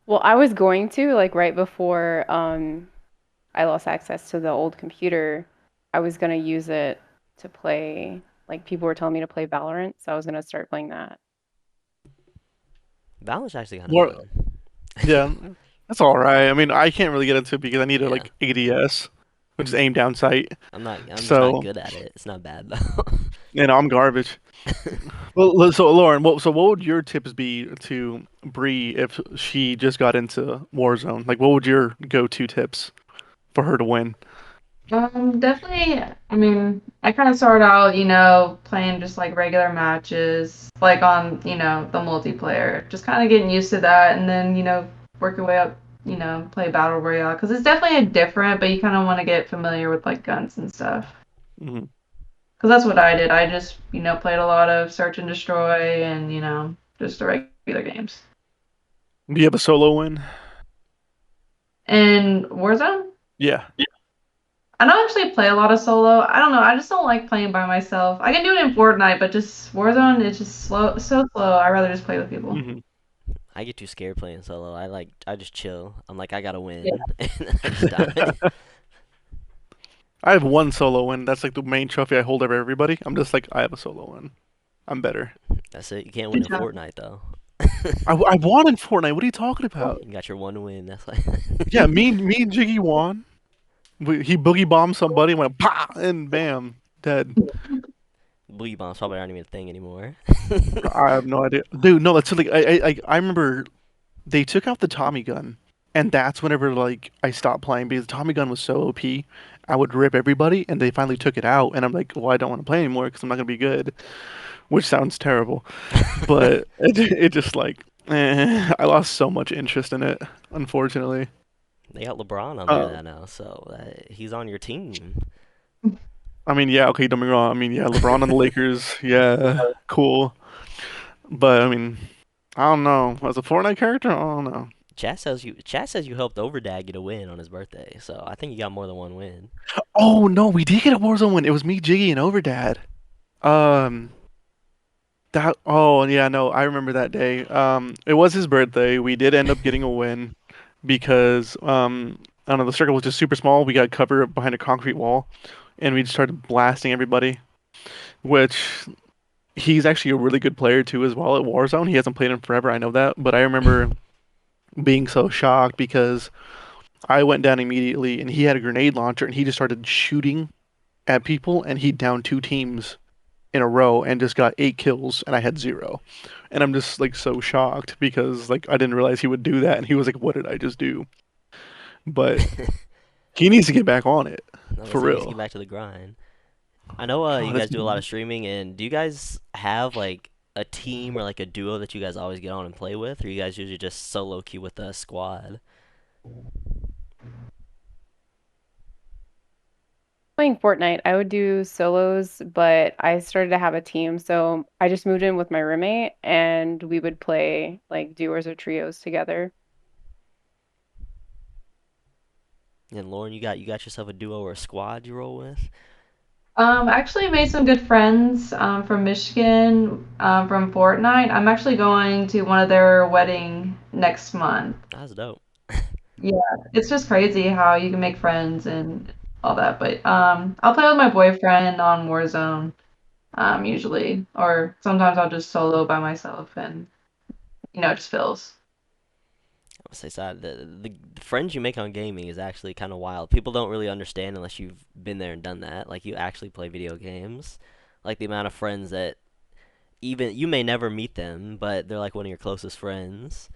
Speaker 3: Well, I was going to like right before I lost access to the old computer. I was gonna use it to play, like people were telling me to play Valorant, so I was gonna start playing that.
Speaker 1: Valorant's actually kind of
Speaker 2: More,
Speaker 1: fun.
Speaker 2: yeah, that's all right. I mean, I can't really get into it because I need a
Speaker 1: Yeah,
Speaker 2: like ADS, which is aim down sight.
Speaker 1: I'm just not
Speaker 2: So,
Speaker 1: good at it. It's not bad though.
Speaker 2: I'm garbage. Well, so Lauren, what would your tips be to Bree if she just got into Warzone? Like, what would your go-to tips for her to win?
Speaker 4: Definitely. I mean, I kind of started out, playing just like regular matches, like on, the multiplayer, just kind of getting used to that, and then, work your way up, play Battle Royale, because it's definitely different, but you kind of want to get familiar with like guns and stuff.
Speaker 2: Hmm.
Speaker 4: Because that's what I did. I just, played a lot of Search and Destroy and, just the regular games.
Speaker 2: Do you have a solo win?
Speaker 4: And Warzone?
Speaker 2: Yeah.
Speaker 4: I don't actually play a lot of solo. I don't know. I just don't like playing by myself. I can do it in Fortnite, but just Warzone is just so slow. I rather just play with people.
Speaker 2: Hmm.
Speaker 1: I get too scared playing solo. I just chill. I'm like I gotta
Speaker 4: Yeah.
Speaker 1: win, and then I just die.
Speaker 2: I have one solo win. That's like the main trophy I hold over everybody. I'm just like, I have a solo win. I'm better.
Speaker 1: That's it. You can't win
Speaker 4: Good
Speaker 1: in
Speaker 4: job.
Speaker 1: Fortnite though.
Speaker 2: I won in Fortnite. What are you talking about?
Speaker 1: You got your one win. That's like
Speaker 2: Yeah, me and Jiggy won. He boogie bombed somebody, went pa, and bam, dead.
Speaker 1: boogie bombs probably aren't even a thing anymore.
Speaker 2: I have no idea, dude. No, that's like I remember they took out the Tommy gun, and that's whenever like I stopped playing because the Tommy gun was so OP. I would rip everybody, and they finally took it out, and I'm like, well, I don't want to play anymore because I'm not gonna be good, which sounds terrible, but it just like I lost so much interest in it, unfortunately.
Speaker 1: They got LeBron on there
Speaker 2: Uh,
Speaker 1: now, so he's on your team.
Speaker 2: I mean, yeah, okay, don't be wrong. I mean, yeah, LeBron on the Lakers, yeah, cool, but I mean, I don't know. As a Fortnite character, I don't know.
Speaker 1: Chat says you helped Overdad get a win on his birthday, so I think you got more than one win.
Speaker 2: Oh no, we did get a Warzone win. It was me, Jiggy, and Overdad. Um, that. Oh yeah, no, I remember that day. It was his birthday. We did end up getting a win because I don't know, the circle was just super small. We got cover behind a concrete wall, and we just started blasting everybody. Which he's actually a really good player too, as well at Warzone. He hasn't played in forever. I know that, but I remember being so shocked because I went down immediately, and he had a grenade launcher, and he just started shooting at people, and he downed two teams in a row and just got 8 kills, and I had zero. And I'm just like so shocked because like I didn't realize he would do that, and he was like, "What did I just do?" But he needs to get back on it
Speaker 1: No,
Speaker 2: for
Speaker 1: he needs to get
Speaker 2: real.
Speaker 1: back to the grind. I know
Speaker 2: Oh,
Speaker 1: you
Speaker 2: that's
Speaker 1: guys do a lot of streaming, and do you guys have like a team or like a duo that you guys always get on and play with, or you guys usually just solo queue with a squad?
Speaker 3: Playing Fortnite, I would do solos, but I started to have a team, so I just moved in with my roommate and we would play like duos or trios together.
Speaker 1: And Lauren, you got yourself a duo or a squad you roll with?
Speaker 4: I actually made some good friends from Michigan from Fortnite. I'm actually going to one of their wedding next month.
Speaker 1: That's dope.
Speaker 4: Yeah, it's just crazy how you can make friends and all that. But I'll play with my boyfriend on Warzone usually, or sometimes I'll just solo by myself and it just feels.
Speaker 1: I'll say so. The friends you make on gaming is actually kind of wild. People don't really understand unless you've been there and done that. Like you actually play video games. Like the amount of friends that even you may never meet them, but they're like one of your closest friends.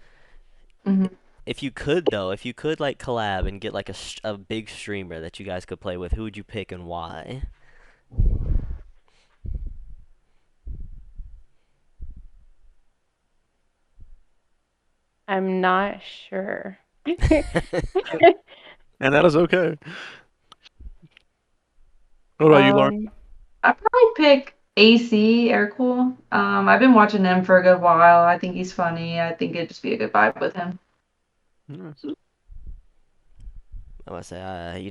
Speaker 4: Hmm.
Speaker 1: If you could though, if you could like collab and get like a big streamer that you guys could play with, who would you pick and why?
Speaker 3: I'm not sure.
Speaker 2: And that is okay. What about you, Lauren?
Speaker 4: I'd probably pick AC Air Cool. I've been watching him for a good while. I think he's funny. I think it'd just be a good vibe with him.
Speaker 2: Nice.
Speaker 1: I would say,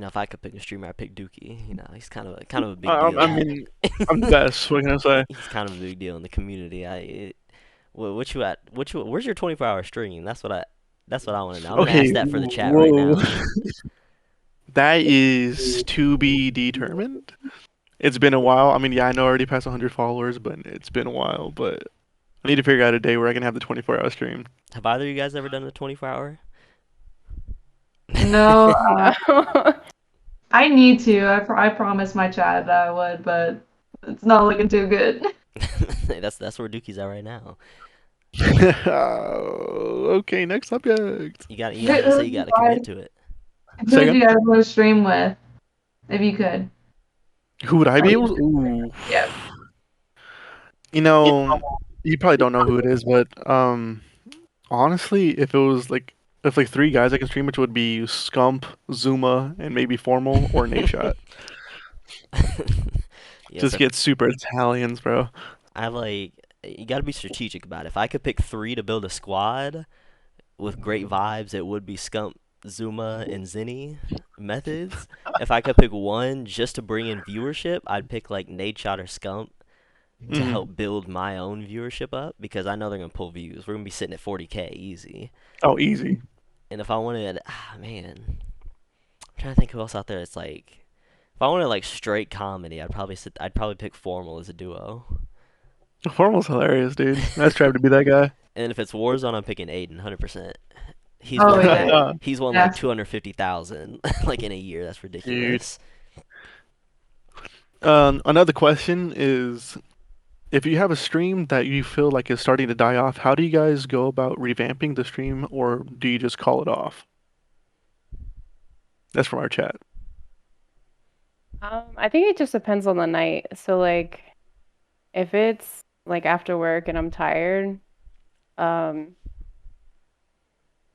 Speaker 1: if I could pick a streamer, I'd pick Dukey. He's kind of a big
Speaker 2: I
Speaker 1: deal.
Speaker 2: mean, I'm the best. What can I say?
Speaker 1: He's kind of a big deal in the community. What you at? Where's your 24-hour stream? That's what I want to know. I'm gonna
Speaker 2: Okay,
Speaker 1: ask that for the chat right
Speaker 2: whoa.
Speaker 1: now.
Speaker 2: That is to be determined. It's been a while. I mean, yeah, I know I already passed 100 followers, but it's been a while. But I need to figure out a day where I can have the 24-hour stream.
Speaker 1: Have either of you guys ever done a 24-hour?
Speaker 4: No,
Speaker 3: No.
Speaker 4: I need to. I promised my chat that I would, but it's not looking too good.
Speaker 1: That's where Dukey's at right now.
Speaker 2: Okay, next subject.
Speaker 1: You got to say you got to commit to it.
Speaker 4: Who
Speaker 2: Say
Speaker 4: would
Speaker 2: again?
Speaker 4: you guys want to stream with, if you could?
Speaker 2: Who would I be able to? Ooh.
Speaker 4: Yeah.
Speaker 2: You probably don't know who it is, but honestly, if like three guys I can stream, which would be Scump, Zuma, and maybe Formal or Nadeshot.
Speaker 1: Yeah,
Speaker 2: Just
Speaker 1: so
Speaker 2: get super Italians, bro.
Speaker 1: you got to be strategic about it. If I could pick 3 to build a squad with great vibes, it would be Scump, Zuma, and Zinni methods. If I could pick one just to bring in viewership, I'd pick like Nadeshot or Scump to help build my own viewership up because I know they're gonna pull views. We're gonna be sitting at 40K easy.
Speaker 2: Oh, easy.
Speaker 1: And if I wanted, man, I'm trying to think who else out there. It's like, if I wanted like straight comedy, I'd probably pick Formal as a duo.
Speaker 2: Formal's hilarious, dude. Nice try to be that guy.
Speaker 1: And if it's Warzone, I'm picking Aiden, 100%. He's
Speaker 4: Oh,
Speaker 1: won
Speaker 4: yeah.
Speaker 1: like he's won
Speaker 4: Yeah.
Speaker 1: like 250,000 like in a year. That's ridiculous.
Speaker 2: Another question is, if you have a stream that you feel like is starting to die off, how do you guys go about revamping the stream, or do you just call it off? That's from our chat.
Speaker 3: I think it just depends on the night. So like if it's like after work and I'm tired, like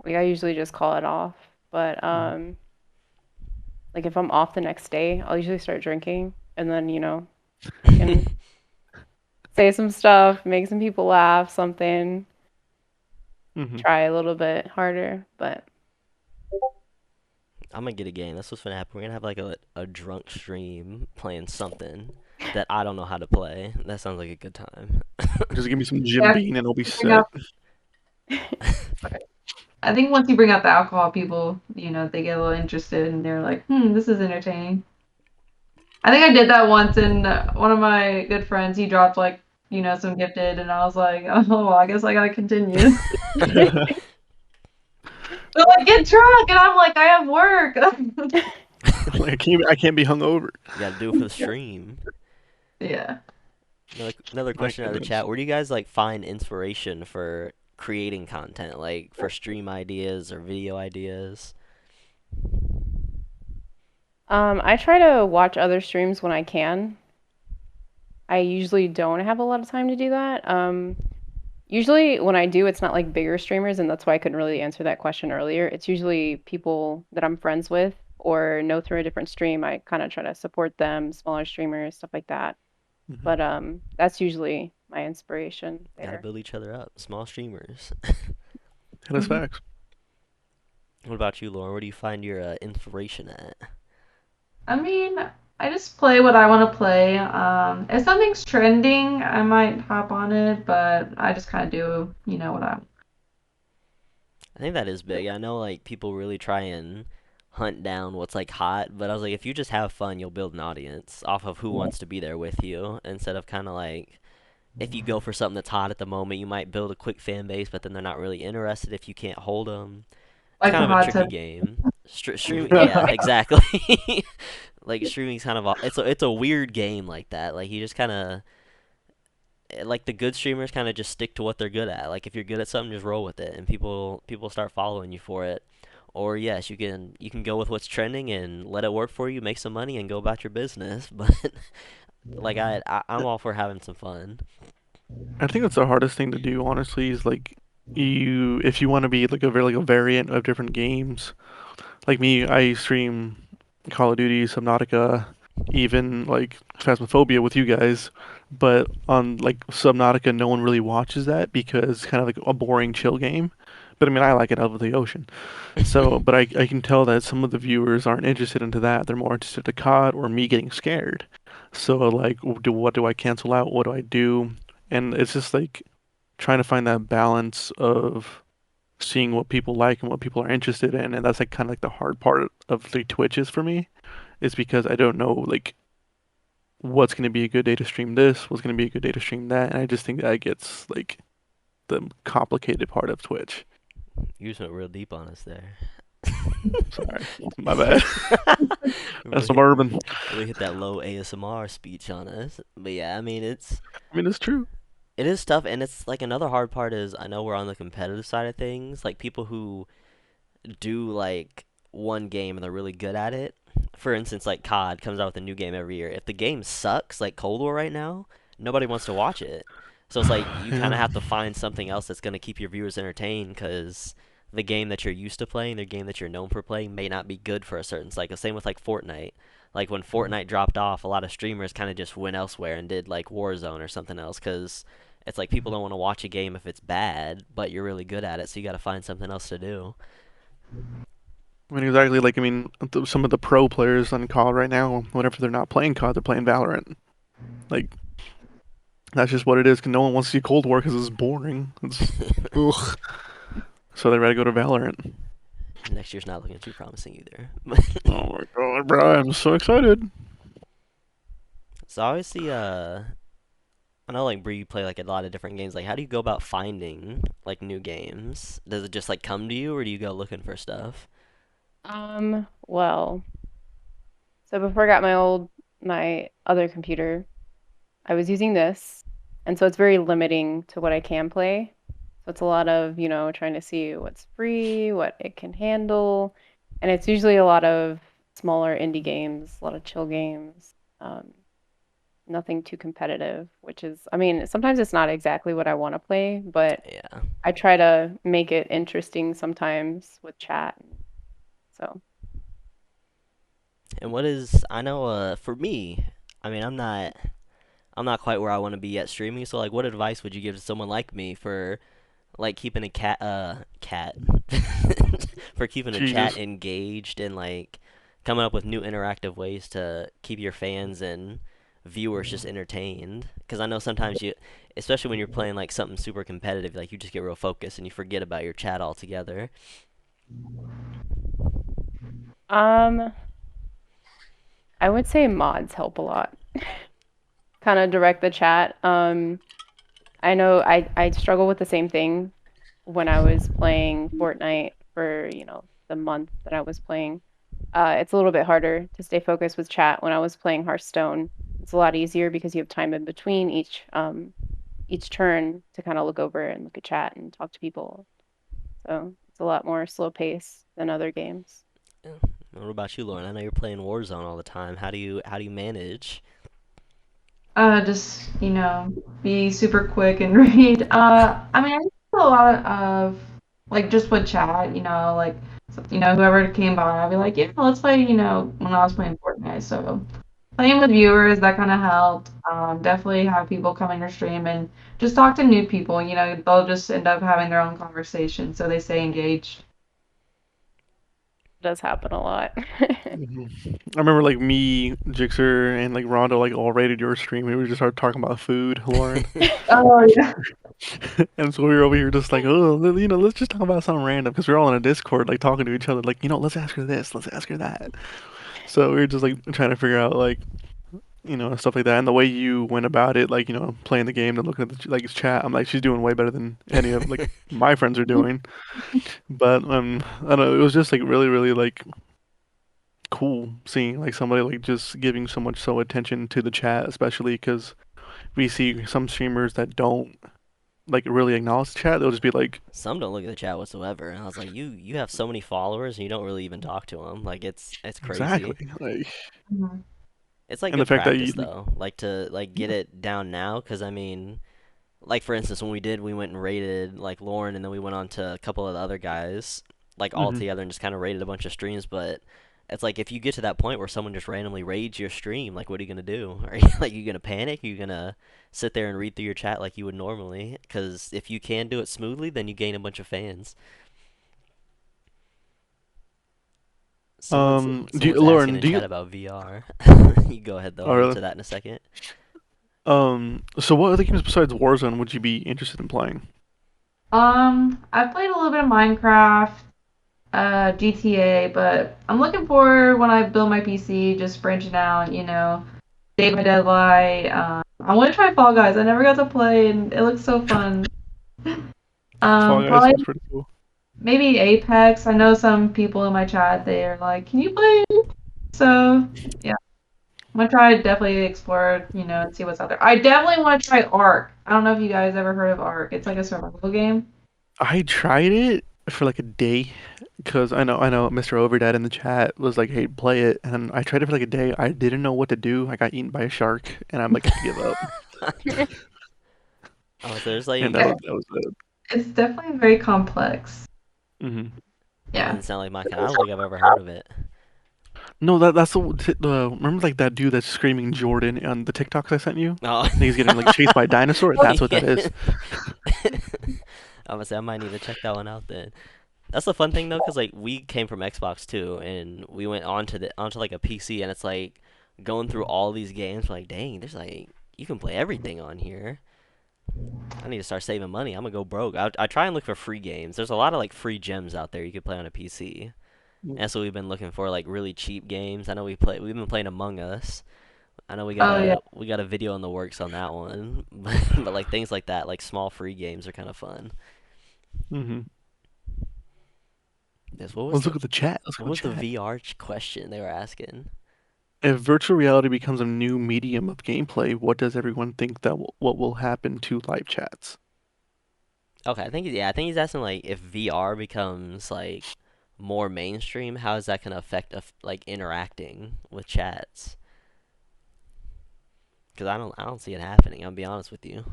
Speaker 3: I usually just call it off. But like if I'm off the next day, I'll usually start drinking and then, can say some stuff, make some people laugh, something,
Speaker 2: Mhm.
Speaker 3: try a little bit harder, but
Speaker 1: I'm gonna get a game. That's what's gonna happen. We're gonna have like a drunk stream playing something that I don't know how to play. That sounds like a good time.
Speaker 2: Just give me some Jim
Speaker 4: Yeah.
Speaker 2: Beam and it'll be
Speaker 4: Yeah.
Speaker 2: set.
Speaker 4: I think once you bring out the alcohol, people, they get a little interested and they're like, this is entertaining. I think I did that once, and one of my good friends, he dropped like, some gifted, and I was like, oh, well, I guess I gotta continue. They're like, get drunk, and I'm like, I have work.
Speaker 2: Like, I can't be hungover.
Speaker 1: You gotta do it for the stream.
Speaker 4: Yeah.
Speaker 1: Another question out of the
Speaker 2: goodness.
Speaker 1: chat. Where do you guys like find inspiration for creating content, like for stream ideas or video ideas?
Speaker 3: I try to watch other streams when I can. I usually don't have a lot of time to do that. Usually when I do, it's not like bigger streamers, and that's why I couldn't really answer that question earlier. It's usually people that I'm friends with or know through a different stream. I kind of try to support them, smaller streamers, stuff like that.
Speaker 2: Mhm.
Speaker 3: But that's usually my inspiration
Speaker 1: Gotta
Speaker 3: there.
Speaker 1: build each other up. Small streamers.
Speaker 2: That's facts.
Speaker 1: What about you, Lauren? Where do you find your inspiration at?
Speaker 4: I mean, I just play what I want to play. If something's trending, I might hop on it, but I just kind of do, what I want.
Speaker 1: I think that is big. I know like people really try and hunt down what's like hot, but I was like, if you just have fun, you'll build an audience off of who wants to be there with you, instead of kind of like, if you go for something that's hot at the moment, you might build a quick fan base, but then they're not really interested if you can't hold them. It's
Speaker 4: Like
Speaker 1: kind
Speaker 4: the
Speaker 1: of a
Speaker 4: hot
Speaker 1: tricky
Speaker 4: tub.
Speaker 1: game. Streaming, yeah, exactly. Like streaming's kind of it's a weird game like that. Like you just kind of like the good streamers kind of just stick to what they're good at. Like if you're good at something, just roll with it, and people start following you for it. Or yes, you can go with what's trending and let it work for you, make some money, and go about your business. But like I'm all for having some fun.
Speaker 2: I think that's the hardest thing to do, honestly, is like if you want to be like a variant of different games. Like me, I stream Call of Duty, Subnautica, even like Phasmophobia with you guys. But on like Subnautica, no one really watches that because it's kind of like a boring chill game. But I mean, I like it out of the ocean. So, but I can tell that some of the viewers aren't interested into that. They're more interested in COD or me getting scared. So like, what do I cancel out? What do I do? And it's just like trying to find that balance of seeing what people like and what people are interested in, and that's like kind of like the hard part of the Twitch is for me, is because I don't know like what's going to be a good day to stream this, what's going to be a good day to stream that, and I just think that gets like the complicated part of Twitch.
Speaker 1: You just went real deep on us there.
Speaker 2: Sorry, my bad. That's
Speaker 1: Really hit,
Speaker 2: suburban.
Speaker 1: really hit that low ASMR speech on us. But yeah, I mean
Speaker 2: I mean, it's true.
Speaker 1: it is tough, and it's like another hard part is I know we're on the competitive side of things. Like people who do like one game and they're really good at it. For instance, like COD comes out with a new game every year. If the game sucks, like Cold War right now, nobody wants to watch it. So it's like you kind of
Speaker 2: Yeah.
Speaker 1: have to find something else that's going to keep your viewers entertained because the game that you're used to playing, the game that you're known for playing, may not be good for a certain cycle. Same with like Fortnite. Like when Fortnite dropped off, a lot of streamers kind of just went elsewhere and did like Warzone or something else because it's like people don't want to watch a game if it's bad, but you're really good at it, so you got to find something else to do.
Speaker 2: I mean, exactly. Like, I mean, some of the pro players on COD right now, whenever they're not playing COD, they're playing Valorant. Like, that's just what it is. 'Cause no one wants to see Cold War because it's boring. It's ugh. So they rather go to Valorant.
Speaker 1: Next year's not looking too promising either.
Speaker 2: Oh my god, bro! I'm so excited.
Speaker 1: So obviously, I know like Bree, you play like a lot of different games. Like, how do you go about finding like new games? Does it just like come to you, or do you go looking for stuff?
Speaker 3: Well, so before I got my other computer, I was using this, and so it's very limiting to what I can play. So it's a lot of, trying to see what's free, what it can handle, and it's usually a lot of smaller indie games, a lot of chill games. Nothing too competitive, which is, I mean, sometimes it's not exactly what I want to play, but
Speaker 1: Yeah.
Speaker 3: I try to make it interesting sometimes with chat. So,
Speaker 1: And what is I know for me, I mean I'm not quite where I want to be yet streaming. So like, what advice would you give to someone like me for like keeping a cat for keeping a chat
Speaker 2: Jesus.
Speaker 1: engaged and like coming up with new interactive ways to keep your fans and viewers just entertained? Because I know sometimes you, especially when you're playing like something super competitive, like you just get real focused and you forget about your chat altogether.
Speaker 3: um, I would say mods help a lot. Kind of direct the chat. I know I struggle with the same thing when I was playing Fortnite for, the month that I was playing. It's a little bit harder to stay focused with chat. When I was playing Hearthstone, it's a lot easier because you have time in between each turn to kind of look over and look at chat and talk to people. So it's a lot more slow pace than other games.
Speaker 1: Yeah. What about you, Lauren? I know you're playing Warzone all the time. How do you manage?
Speaker 4: Just, be super quick and read. I mean, I do a lot of, like, just with chat, like, whoever came by, I'd be like, yeah, let's play, when I was playing Fortnite. So playing with viewers, that kind of helped. Definitely have people come in your stream and just talk to new people. They'll just end up having their own conversation, so they stay engaged.
Speaker 3: It does happen a lot.
Speaker 2: I remember like me, Jixer, and like RonDo like all rated your stream. We would just start talking about food, Lauren.
Speaker 4: Oh, yeah.
Speaker 2: And so we were over here just like, oh, let's just talk about something random because we are all in a Discord like talking to each other, like, let's ask her this, let's ask her that. So we were just like trying to figure out like and stuff like that. And the way you went about it, like, playing the game and looking at the like his chat, I'm like, she's doing way better than any of like my friends are doing. But I don't know, it was just like really, really like cool seeing like somebody like just giving so attention to the chat, especially because we see some streamers that don't like really acknowledge the chat. They'll just be like,
Speaker 1: Some don't look at the chat whatsoever, and I was like, you have so many followers and you don't really even talk to them. Like it's crazy.
Speaker 2: exactly, like,
Speaker 4: Mhm.
Speaker 1: It's like
Speaker 2: and the
Speaker 1: good
Speaker 2: fact that you
Speaker 1: practice though, like to like get it down now, because I mean, like for instance, when we went and raided like Lauren, and then we went on to a couple of the other guys, like all
Speaker 2: mhm.
Speaker 1: together, and just kind of raided a bunch of streams. But it's like if you get to that point where someone just randomly raids your stream, like what are you gonna do? Are you like you gonna panic? Are you gonna sit there and read through your chat like you would normally? Because if you can do it smoothly, then you gain a bunch of fans. Someone's asking
Speaker 2: Lauren,
Speaker 1: in
Speaker 2: do you?
Speaker 1: chat about VR. You go ahead though.
Speaker 2: Oh,
Speaker 1: I'll
Speaker 2: really?
Speaker 1: answer that in a second.
Speaker 2: So what other games besides Warzone would you be interested in playing?
Speaker 4: I played a little bit of Minecraft, GTA, but I'm looking forward when I build my PC, just branching out, Day by Daylight. I want to try Fall Guys. I never got to play, and it looks so fun.
Speaker 2: Fall Guys
Speaker 4: Probably
Speaker 2: was pretty cool.
Speaker 4: maybe Apex. I know some people in my chat, they're like, "Can you play?" So yeah, I'm gonna try to definitely explore, and see what's out there. I definitely want to try Ark. I don't know if you guys ever heard of Ark. It's like a survival game.
Speaker 2: I tried it for like a day because I know Mr. Overdad in the chat was like, "Hey, play it," and I tried it for like a day. I didn't know what to do. I got eaten by a shark, and I'm like, I give up.
Speaker 1: Oh, so there's
Speaker 2: And
Speaker 1: like
Speaker 2: that was it.
Speaker 4: It's definitely very complex.
Speaker 2: Hmm.
Speaker 1: that
Speaker 4: Yeah.
Speaker 1: doesn't sound like my kind. I don't think I've ever heard of it.
Speaker 2: No, that's the remember like that dude that's screaming Jordan on the TikToks I sent you?
Speaker 1: Oh,
Speaker 2: And he's getting like chased by a dinosaur. That's what that is.
Speaker 1: I'm gonna say I might need to check that one out then. That's the fun thing though, cause like we came from Xbox too, and we went onto like a PC, and it's like going through all these games. Like, dang, there's like you can play everything on here. I need to start saving money. I'm gonna go broke. I try and look for free games. There's a lot of like free gems out there you could play on a PC, and so we've been looking for like really cheap games. I know we've been playing Among Us. I know
Speaker 4: Oh yeah.
Speaker 1: we got a video in the works on that one, but like things like that, like small free games are kind of fun.
Speaker 2: Hmm.
Speaker 1: Yes,
Speaker 2: Let's look at the chat. Let's
Speaker 1: what
Speaker 2: go
Speaker 1: was the
Speaker 2: chat.
Speaker 1: VR question they were asking?
Speaker 2: If virtual reality becomes a new medium of gameplay, what does everyone think what will happen to live chats?
Speaker 1: Okay, I think he's asking like if VR becomes like more mainstream, how is that gonna affect like interacting with chats? Because I don't see it happening. I'll be honest with you.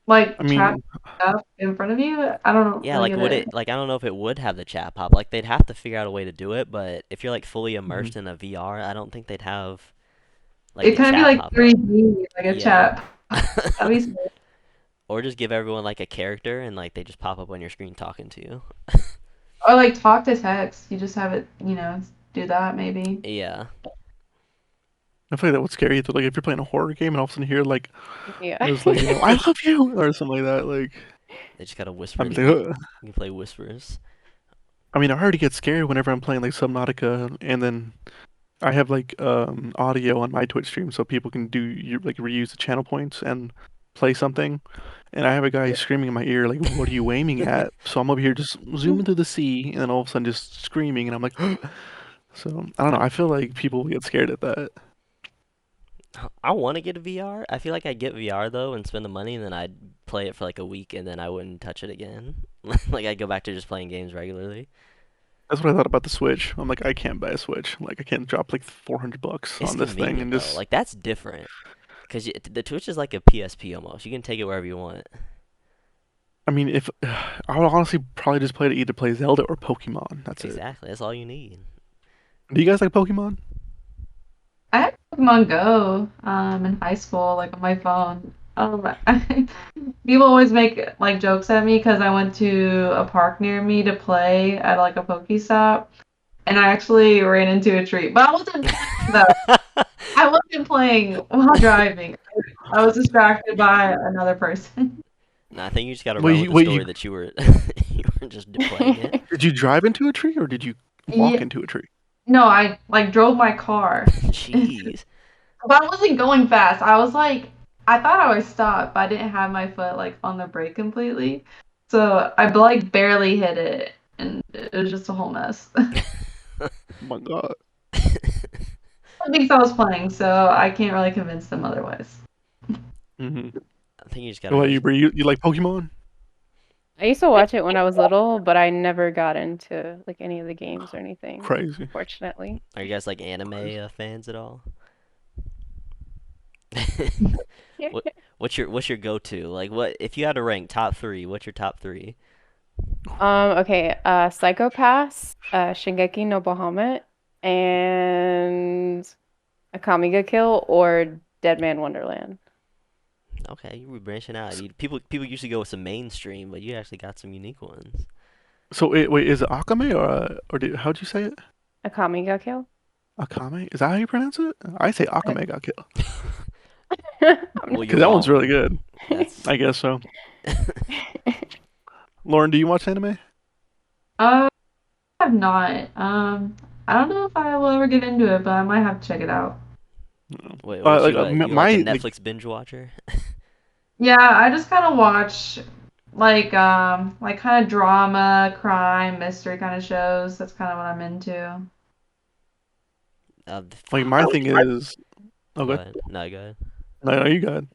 Speaker 4: Like
Speaker 2: I
Speaker 4: chat
Speaker 2: mean,
Speaker 4: stuff in front of you. I don't
Speaker 1: Yeah,
Speaker 4: really
Speaker 1: like
Speaker 4: get
Speaker 1: would
Speaker 4: it.
Speaker 1: it like I don't know if it would have the chat pop. Like they'd have to figure out a way to do it, but if you're like fully
Speaker 2: mhm.
Speaker 1: immersed in a VR, I don't think they'd have like
Speaker 4: It
Speaker 1: the
Speaker 4: kind of be
Speaker 1: chat
Speaker 4: like
Speaker 1: pop up.
Speaker 4: 3D, like a
Speaker 1: Yeah.
Speaker 4: chat. That'd be sick.
Speaker 1: Or just give everyone like a character and like they just pop up on your screen talking to you.
Speaker 4: Or like talk to text. You just have it, do that maybe.
Speaker 1: Yeah.
Speaker 2: I feel like that would scare you. Like if you're playing a horror game and all of a sudden you hear like
Speaker 3: Yeah.
Speaker 2: it's like I love you or something like that. Like
Speaker 1: They just gotta whisper
Speaker 2: I'm
Speaker 1: it
Speaker 2: like,
Speaker 1: in it.
Speaker 2: ugh.
Speaker 1: You can play whispers.
Speaker 2: I mean, I already get scared whenever I'm playing like Subnautica, and then I have like audio on my Twitch stream so people can like reuse the channel points and play something. And I have a guy screaming in my ear like, "What are you aiming at?" So I'm over here just zooming through the sea, and then all of a sudden just screaming, and I'm like, so I don't know.
Speaker 1: I'm
Speaker 2: I feel like people get scared at that.
Speaker 1: I want to get a VR. I feel like I'd get VR though and spend the money, and then I'd play it for like a week, and then I wouldn't touch it again. Like I'd go back to just playing games regularly.
Speaker 2: That's what I thought about the Switch. I'm like, I can't buy a Switch. Like, I can't drop like $400
Speaker 1: It's
Speaker 2: on this thing
Speaker 1: convenient
Speaker 2: and
Speaker 1: though.
Speaker 2: just.
Speaker 1: Like that's different. Cause the Twitch is like a PSP almost. You can take it wherever you want.
Speaker 2: I mean, if I would honestly probably just play to either play Zelda or Pokemon. That's it.
Speaker 1: Exactly. That's all you need.
Speaker 2: Do you guys like Pokemon?
Speaker 4: I had Pokemon Go in high school, like on my phone. People always make like jokes at me because I went to a park near me to play at like a Pokestop, and I actually ran into a tree. But I wasn't playing though. I wasn't playing while driving. I was distracted by another person.
Speaker 1: No, I think you just gotta
Speaker 2: Wait,
Speaker 1: run with the
Speaker 2: wait,
Speaker 1: story that you were you were just playing it.
Speaker 2: did you drive into a tree or did you walk
Speaker 4: Yeah,
Speaker 2: into a tree?
Speaker 4: no, I like drove my car.
Speaker 1: Jeez.
Speaker 4: But I wasn't going fast. I was like, I thought I would stop, but I didn't have my foot like on the brake completely. So I like barely hit it, and it was just a whole mess.
Speaker 2: Oh my god.
Speaker 4: Thinks I was playing, so I can't really convince them otherwise.
Speaker 2: Hmm.
Speaker 1: I think you just
Speaker 2: What
Speaker 1: gotta
Speaker 2: about you, Bree? You like Pokemon?
Speaker 3: I used to watch it when I was little, but I never got into like any of the games or anything,
Speaker 2: Crazy.
Speaker 3: unfortunately.
Speaker 1: Are you guys like anime fans at all? What what's your go-to? Like what if you had to rank top three, what's your top three?
Speaker 3: Okay, Psychopaths, Shingeki no Bahamut, and a Kamiga Kill or Dead Man Wonderland.
Speaker 1: Okay, you were branching out. People usually go with some mainstream, but you actually got some unique ones.
Speaker 2: So wait, is it Akame how'd you say it?
Speaker 3: A Kamiga Kill?
Speaker 2: Akame? Is that how you pronounce it? I say
Speaker 3: I-
Speaker 2: Akame got killed.
Speaker 3: I'm
Speaker 1: Well,
Speaker 2: Because
Speaker 1: you're
Speaker 2: that one's
Speaker 1: wrong.
Speaker 2: really good.
Speaker 1: That's
Speaker 2: I guess so. Lauren, do you watch anime?
Speaker 4: I have not. I don't know if I will ever get into it, but I might have to check it out.
Speaker 2: No.
Speaker 1: wait, what
Speaker 2: Like
Speaker 1: you like a
Speaker 2: my like
Speaker 1: Netflix binge watcher?
Speaker 4: Yeah, I just kind of watch like kind of drama, crime, mystery kind of shows. That's kind of what I'm into.
Speaker 1: Uh,
Speaker 2: my thing is. Oh,
Speaker 1: go
Speaker 2: good.
Speaker 1: ahead. No, go ahead.
Speaker 2: No, you got.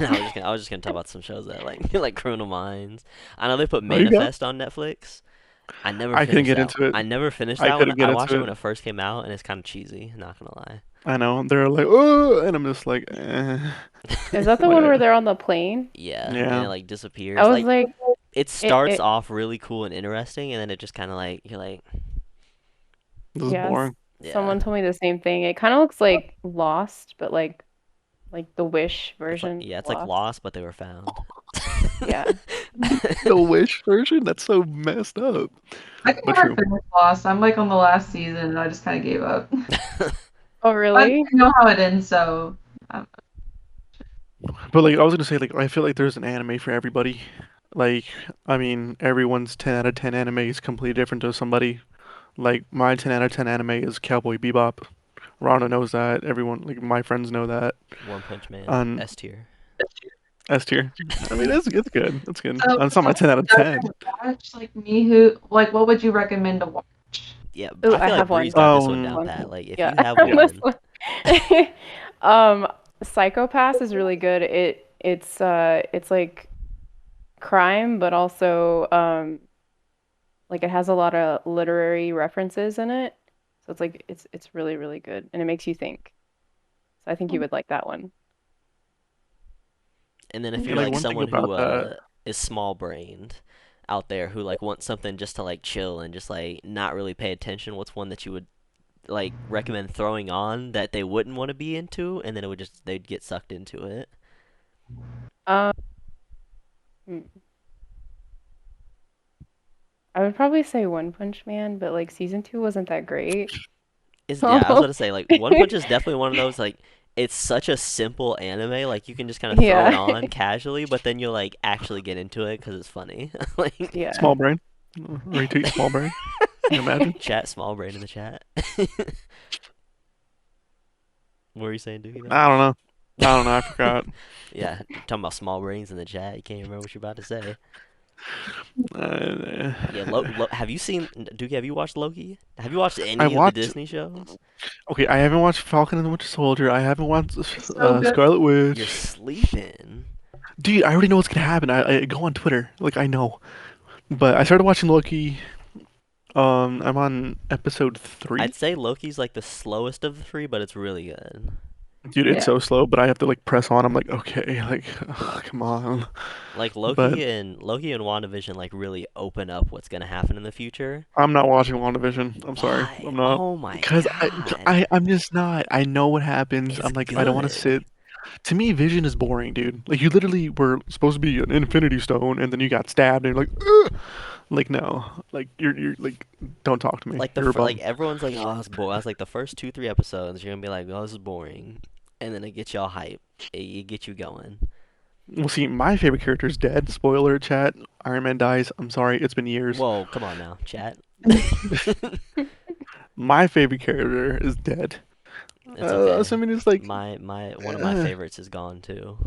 Speaker 1: I was just gonna talk about some shows that like like Criminal Minds. I know they put
Speaker 2: No, you got.
Speaker 1: Manifest on Netflix. I never
Speaker 2: I couldn't
Speaker 1: finished
Speaker 2: get
Speaker 1: that.
Speaker 2: into it.
Speaker 1: I never finished
Speaker 2: I
Speaker 1: that one.
Speaker 2: couldn't get
Speaker 1: I watched
Speaker 2: into
Speaker 1: it
Speaker 2: it.
Speaker 1: when it first came out, and it's kind of cheesy. Not gonna lie.
Speaker 2: I know. They're like, oh, and I'm just like,
Speaker 3: Is that the one where
Speaker 2: whatever.
Speaker 3: they're on the plane?
Speaker 1: Yeah, and
Speaker 2: Yeah,
Speaker 1: it like
Speaker 3: I
Speaker 1: disappears.
Speaker 3: was
Speaker 1: Like
Speaker 3: like,
Speaker 1: it
Speaker 3: it,
Speaker 1: starts
Speaker 3: it,
Speaker 1: off really cool and interesting, and then it just kind of like you're like,
Speaker 2: this is
Speaker 3: yes.
Speaker 2: boring.
Speaker 1: yeah,
Speaker 3: Someone told me the same thing. It kind of looks like Lost, but like the Wish
Speaker 1: it's like
Speaker 3: version
Speaker 1: yeah,
Speaker 3: of
Speaker 1: it's like
Speaker 3: Lost.
Speaker 1: Lost, but they were found.
Speaker 3: Yeah.
Speaker 2: The Wish version? That's so messed up.
Speaker 4: I can
Speaker 2: But
Speaker 4: never
Speaker 2: true.
Speaker 4: finish Lost. I'm like on the last season, and I just kind of gave up.
Speaker 3: Oh,
Speaker 4: I
Speaker 3: really?
Speaker 4: know how it ends, so
Speaker 2: But like, I was gonna say, like, I feel like there's an anime for everybody. Like, I mean, everyone's 10 out of 10 anime is completely different to somebody. Like, my 10 out of 10 anime is Cowboy Bebop. RonDo knows that. Everyone, like, my friends know that.
Speaker 1: One Punch Man,
Speaker 2: On
Speaker 1: S tier.
Speaker 2: S tier. I mean, it's good. It's good.
Speaker 4: so
Speaker 2: It's not my 10 out of 10.
Speaker 4: watch like me who like what would you recommend to watch?
Speaker 1: Yeah,
Speaker 3: Oh,
Speaker 1: I
Speaker 3: I
Speaker 1: feel like
Speaker 3: have
Speaker 1: Bree's
Speaker 3: one.
Speaker 1: got this one
Speaker 2: Um,
Speaker 1: down
Speaker 3: One.
Speaker 1: pat. Like if
Speaker 3: Yeah,
Speaker 1: you have
Speaker 3: this
Speaker 1: one,
Speaker 3: one. Um, Psychopaths is really good. It's like crime, but also like it has a lot of literary references in it. So it's like it's really, really good and it makes you think. So I think you would like that one.
Speaker 1: and then if
Speaker 2: and
Speaker 1: you're
Speaker 2: like
Speaker 1: like
Speaker 2: one thing
Speaker 1: someone who
Speaker 2: about that,
Speaker 1: is small brained out there who like wants something just to like chill and just like not really pay attention, what's one that you would like recommend throwing on that they wouldn't want to be into, and then they'd get sucked into it?
Speaker 3: Um, hmm, I would probably say One Punch Man, but like season 2 wasn't that great.
Speaker 1: Is yeah, I was
Speaker 3: So
Speaker 1: gonna say like One Punch is definitely one of those like it's such a simple anime like you can just kind of throw it
Speaker 3: yeah.
Speaker 1: on casually, but then you'll like actually get into it because it's funny. Like
Speaker 3: Yeah.
Speaker 2: small brain. Retweet small brain. Can you imagine?
Speaker 1: chat small brain in the chat. What were you saying, Dukey?
Speaker 2: I don't know. I don't know. I forgot.
Speaker 1: Yeah, talking about small brains in the chat. You can't remember what you're about to say. Yeah, have you seen Dookie? Have you watched Loki? Have you watched
Speaker 2: I
Speaker 1: any of the
Speaker 2: watched.
Speaker 1: Disney shows?
Speaker 2: Okay, I haven't watched Falcon and the Winter Soldier. I haven't watched
Speaker 4: It's so good.
Speaker 2: Scarlet
Speaker 1: You're
Speaker 2: Witch.
Speaker 1: sleeping.
Speaker 2: Dude, I already know what's gonna happen. I go on Twitter, like I know. But I started watching Loki. I'm on episode
Speaker 1: I'd
Speaker 2: 3.
Speaker 1: say Loki's like the slowest of the three, but it's really good.
Speaker 2: Dude, it's
Speaker 4: Yeah.
Speaker 2: so slow, but I have to like press on. I'm like, okay, like, come on.
Speaker 1: Like
Speaker 2: But
Speaker 1: Loki and WandaVision like really open up what's gonna happen in the future.
Speaker 2: I'm not watching WandaVision. I'm sorry,
Speaker 1: Why?
Speaker 2: I'm not.
Speaker 1: Oh my
Speaker 2: Because
Speaker 1: god.
Speaker 2: I'm just not. I know what happens.
Speaker 1: It's
Speaker 2: I'm like, I don't want to
Speaker 1: good.
Speaker 2: sit. To me, Vision is boring, dude. Like, you literally were supposed to be an Infinity Stone, and then you got stabbed, and you're like, ugh! Like, no, like you're like, don't talk to me.
Speaker 1: Like
Speaker 2: You're a
Speaker 1: like
Speaker 2: bum.
Speaker 1: everyone's like, oh, it's boring. I was like the first 2 3 episodes, you're gonna be like, oh, this is boring, and then it gets y'all hype. It gets you going.
Speaker 2: Well, see, my favorite character is dead. Spoiler, chat. Iron Man dies. I'm sorry, it's been years.
Speaker 1: Whoa, come on now, chat.
Speaker 2: My favorite character is dead.
Speaker 1: It's okay.
Speaker 2: I mean, it's like,
Speaker 1: My one of my favorites is gone too,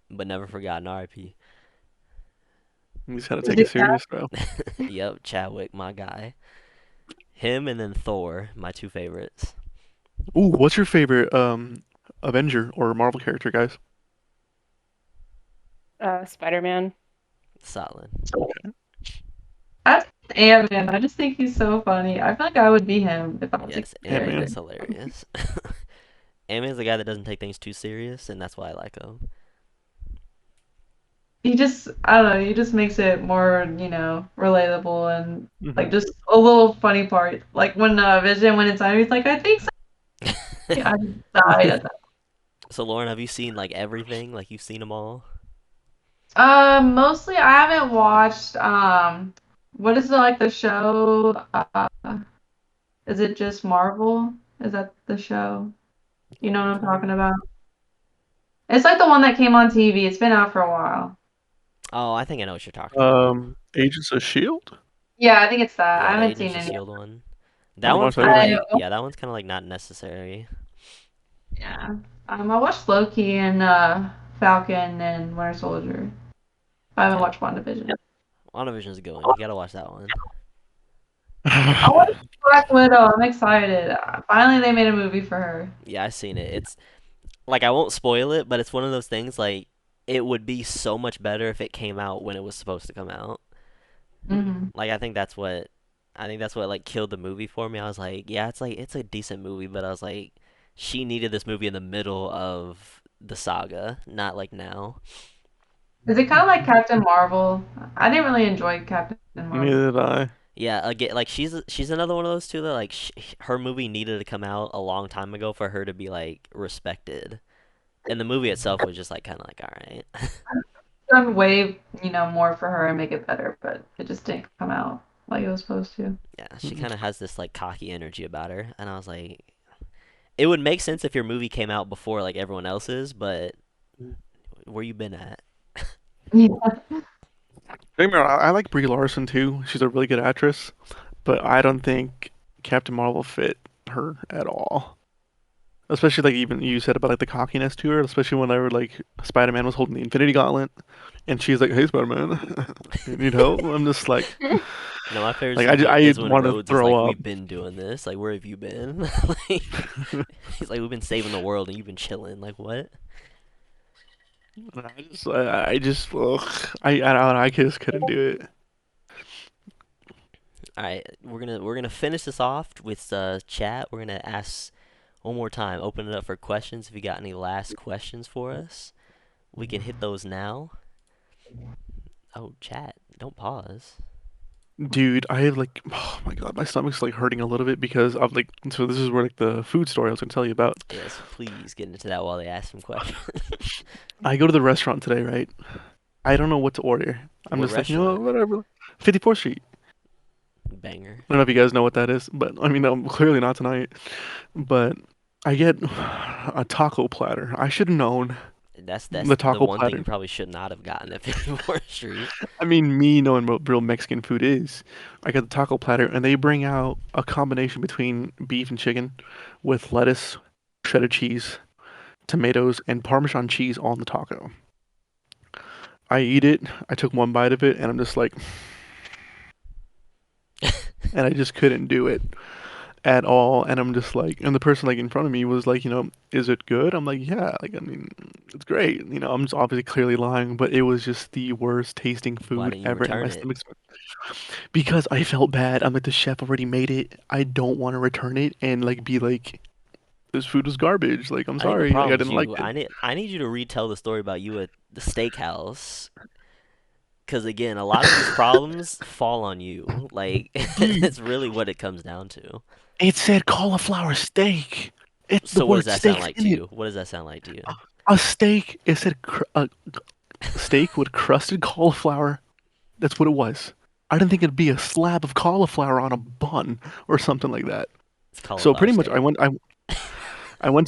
Speaker 1: but never forgotten. R.I.P.
Speaker 2: you just gotta
Speaker 4: Is
Speaker 2: take it
Speaker 4: it that?
Speaker 2: serious, bro.
Speaker 1: Yep, Chadwick, my guy. Him and then Thor, my two favorites.
Speaker 2: Ooh, what's your favorite Avenger or Marvel character, guys?
Speaker 3: Spider-Man.
Speaker 1: Solid.
Speaker 4: That's Ant-Man. I just think he's so funny. I feel like I would be him if I was a
Speaker 1: Yes, Ant-Man
Speaker 2: Ant-Man.
Speaker 1: is hilarious. Ant-Man's the guy that doesn't take things too serious, and that's why I like him.
Speaker 4: He just, I don't know, he just makes it more, relatable and like
Speaker 2: Mhm.
Speaker 4: just a little funny part. Like when Vision went inside, he's like, I think so. I just died at that.
Speaker 1: So Lauren, have you seen like everything? Like you've seen them all?
Speaker 4: Mostly I haven't watched what is it like the show? Is it just Marvel? Is that the show? You know what I'm talking about? It's like the one that came on TV. It's been out for a while.
Speaker 1: Oh, I think I know what you're talking about.
Speaker 2: Agents of Shield.
Speaker 4: Yeah, I think it's that. I
Speaker 1: Yeah, the
Speaker 4: haven't seen
Speaker 1: Agents of
Speaker 4: any.
Speaker 1: Shield one.
Speaker 2: I
Speaker 1: That
Speaker 2: haven't
Speaker 1: one's
Speaker 2: watched that
Speaker 1: kind of
Speaker 2: either.
Speaker 4: I
Speaker 1: like, yeah, that one's kind of like not necessary.
Speaker 4: Yeah. I watched Loki and Falcon and Winter Soldier. I haven't
Speaker 1: Yeah,
Speaker 4: watched WandaVision.
Speaker 1: WandaVision's a good one. You gotta watch that one.
Speaker 4: I watched Black Widow. I'm excited. Finally, they made a movie for her.
Speaker 1: Yeah, I've seen it. It's like I won't spoil it, but it's one of those things like it would be so much better if it came out when it was supposed to come out.
Speaker 4: Hmm.
Speaker 1: Like I think that's what like killed the movie for me. I was like, it's a decent movie, but I was like, she needed this movie in the middle of the saga, not like now.
Speaker 4: Is it kind of like Captain Marvel? I didn't really enjoy Captain Marvel.
Speaker 2: Neither did I.
Speaker 1: Yeah, again, like she's another one of those two that like her movie needed to come out a long time ago for her to be like respected, and the movie itself was just like kind of like all right.
Speaker 4: Done way, more for her and make it better, but it just didn't come out like it was supposed to.
Speaker 1: Yeah, she kind of has this like cocky energy about her, and I was like, it would make sense if your movie came out before like everyone else's, but where you been at?
Speaker 4: Yeah.
Speaker 2: Don't get me wrong, I like Brie Larson too. She's a really good actress, but I don't think Captain Marvel fit her at all. Especially like even you said about like the cockiness to her, especially whenever like Spider-Man was holding the Infinity Gauntlet, and she's like, "Hey, Spider-Man, you need help?" I'm just like,
Speaker 1: No, my favorite
Speaker 2: like
Speaker 1: scene
Speaker 2: I
Speaker 1: is when
Speaker 2: want to
Speaker 1: Rhodes is
Speaker 2: throw
Speaker 1: like,
Speaker 2: up.
Speaker 1: "We've been doing this. Like, where have you been?" Like, he's like, "We've been saving the world, and you've been chilling." Like, what?
Speaker 2: Ugh, I don't know, I just couldn't do it.
Speaker 1: All right, we're gonna finish this off with chat. We're gonna ask one more time. Open it up for questions. If you got any last questions for us, we can hit those now. Oh, chat, don't pause.
Speaker 2: Dude, I have like, oh my God, my stomach's like hurting a little bit because of like, so this is where like the food story I was gonna tell you about.
Speaker 1: Yes, please get into that while they ask some questions.
Speaker 2: I go to the restaurant today, right? I don't know what to order. I'm
Speaker 1: What
Speaker 2: just like,
Speaker 1: restaurant?
Speaker 2: whatever. 54th Street.
Speaker 1: Banger.
Speaker 2: I don't know if you guys know what that is, but I mean, no, clearly not tonight. But I get a taco platter. I should have known
Speaker 1: That's
Speaker 2: the
Speaker 1: the
Speaker 2: taco
Speaker 1: one thing you
Speaker 2: platter.
Speaker 1: probably should not have gotten at 54th Street.
Speaker 2: I mean, me knowing what real Mexican food is, I got the taco platter, and they bring out a combination between beef and chicken with lettuce, shredded cheese, tomatoes, and Parmesan cheese on the taco. I eat it. I took one bite of it, and I'm just like, and I just couldn't do it at all. And I'm just like, and the person like in front of me was like, is it good? I'm like, yeah, like I mean, it's great. I'm just obviously clearly lying, but it was just the worst tasting
Speaker 1: Why
Speaker 2: food
Speaker 1: didn't you
Speaker 2: ever, and my
Speaker 1: return it?
Speaker 2: stomach's because I felt bad. I'm like, the chef already made it. I don't want to return it and like be like, this food was garbage. Like, I'm
Speaker 1: I think the
Speaker 2: sorry. Like, I
Speaker 1: problem is
Speaker 2: didn't like
Speaker 1: you.
Speaker 2: it.
Speaker 1: I need you to retell the story about you at the steakhouse. Because again, a lot of these problems fall on you. Like
Speaker 2: Dude,
Speaker 1: it's really what it comes down to.
Speaker 2: it said cauliflower steak. The
Speaker 1: So what does
Speaker 2: word
Speaker 1: that sound
Speaker 2: steak's
Speaker 1: like
Speaker 2: in
Speaker 1: to
Speaker 2: it.
Speaker 1: you? What does that sound like to you?
Speaker 2: A steak. It said a steak with crusted cauliflower. That's what it was. I didn't think it'd be a slab of cauliflower on a bun or something like that.
Speaker 1: It's
Speaker 2: So
Speaker 1: cauliflower
Speaker 2: pretty much, I
Speaker 1: steak.
Speaker 2: went. I went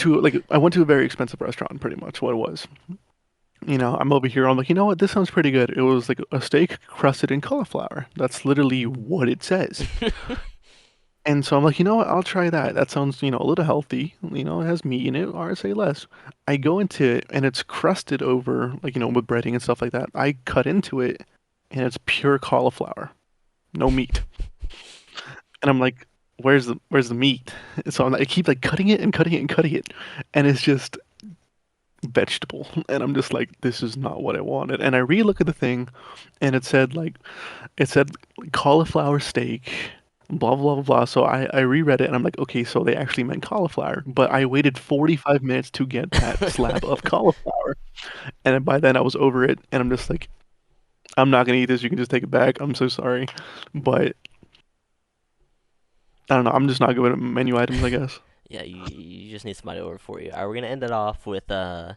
Speaker 2: to a very expensive restaurant. Pretty much what it was. I'm over here. I'm like, you know what? This sounds pretty good. It was like a steak crusted in cauliflower. That's literally what it says. And so I'm like, you know what? I'll try that. That sounds, a little healthy. It has meat in it, or say less. I go into it and it's crusted over, like, with breading and stuff like that. I cut into it and it's pure cauliflower, no meat. And I'm like, where's the meat? And so I keep like cutting it and cutting it and cutting it, and it's just vegetable. And I'm just like, this is not what I wanted. And I re-look at the thing, and it said cauliflower steak, blah blah blah blah. So I reread it and I'm like, okay, so they actually meant cauliflower. But I waited 45 minutes to get that slab of cauliflower, and then by then I was over it, and I'm just like, I'm not gonna eat this. You can just take it back. I'm so sorry, but I don't know. I'm just not good at menu items, I guess.
Speaker 1: Yeah, you just need somebody over for you. All right, we're gonna end it off with we're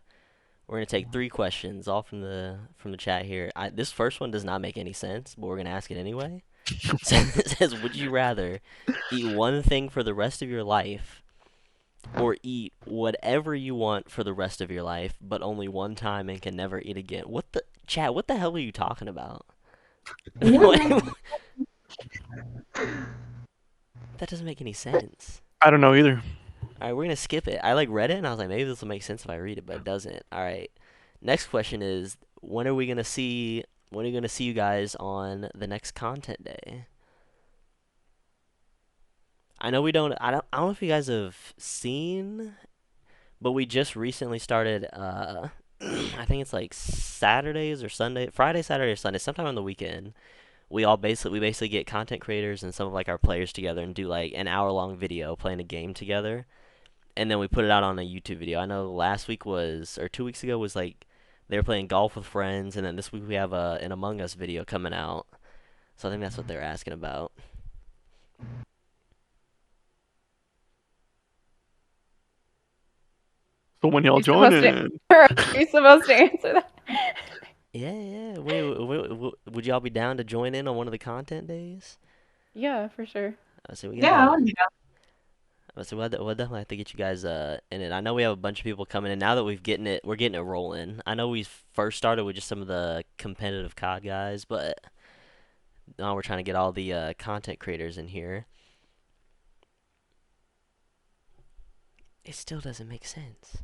Speaker 1: gonna take 3 questions, all from the chat here. This first one does not make any sense, but we're gonna ask it anyway. So it says, would you rather eat one thing for the rest of your life, or eat whatever you want for the rest of your life, but only one time and can never eat again? What the chat? What the hell are you talking about?
Speaker 4: Yeah.
Speaker 1: That doesn't make any sense.
Speaker 2: I don't know either.
Speaker 1: All right, we're gonna skip it. I like read it and I was like, maybe this will make sense if I read it, but it doesn't. All right. Next question is, when are we gonna see? When are you gonna see you guys on the next content day? I know we don't. I don't know if you guys have seen, but we just recently started. I think it's like Saturdays or Sunday, Friday, Saturday, or Sunday, sometime on the weekend. We basically get content creators and some of like our players together and do like an hour-long video playing a game together, and then we put it out on a YouTube video. I know last week was, or 2 weeks ago was like they were playing golf with friends, and then this week we have an Among Us video coming out. So I think that's what they're asking about.
Speaker 2: So when y'all
Speaker 3: You're supposed to,
Speaker 2: joining?
Speaker 3: you're supposed to answer that.
Speaker 1: Yeah, yeah. Would y'all be down to join in on one of the content days?
Speaker 3: Yeah, for sure.
Speaker 1: So we
Speaker 4: Yeah, I
Speaker 1: gotta.
Speaker 4: would be down.
Speaker 1: So we'll definitely have to get you guys in it. I know we have a bunch of people coming in now that we're getting it rolling. I know we first started with just some of the competitive COD guys, but now we're trying to get all the content creators in here. It still doesn't make sense.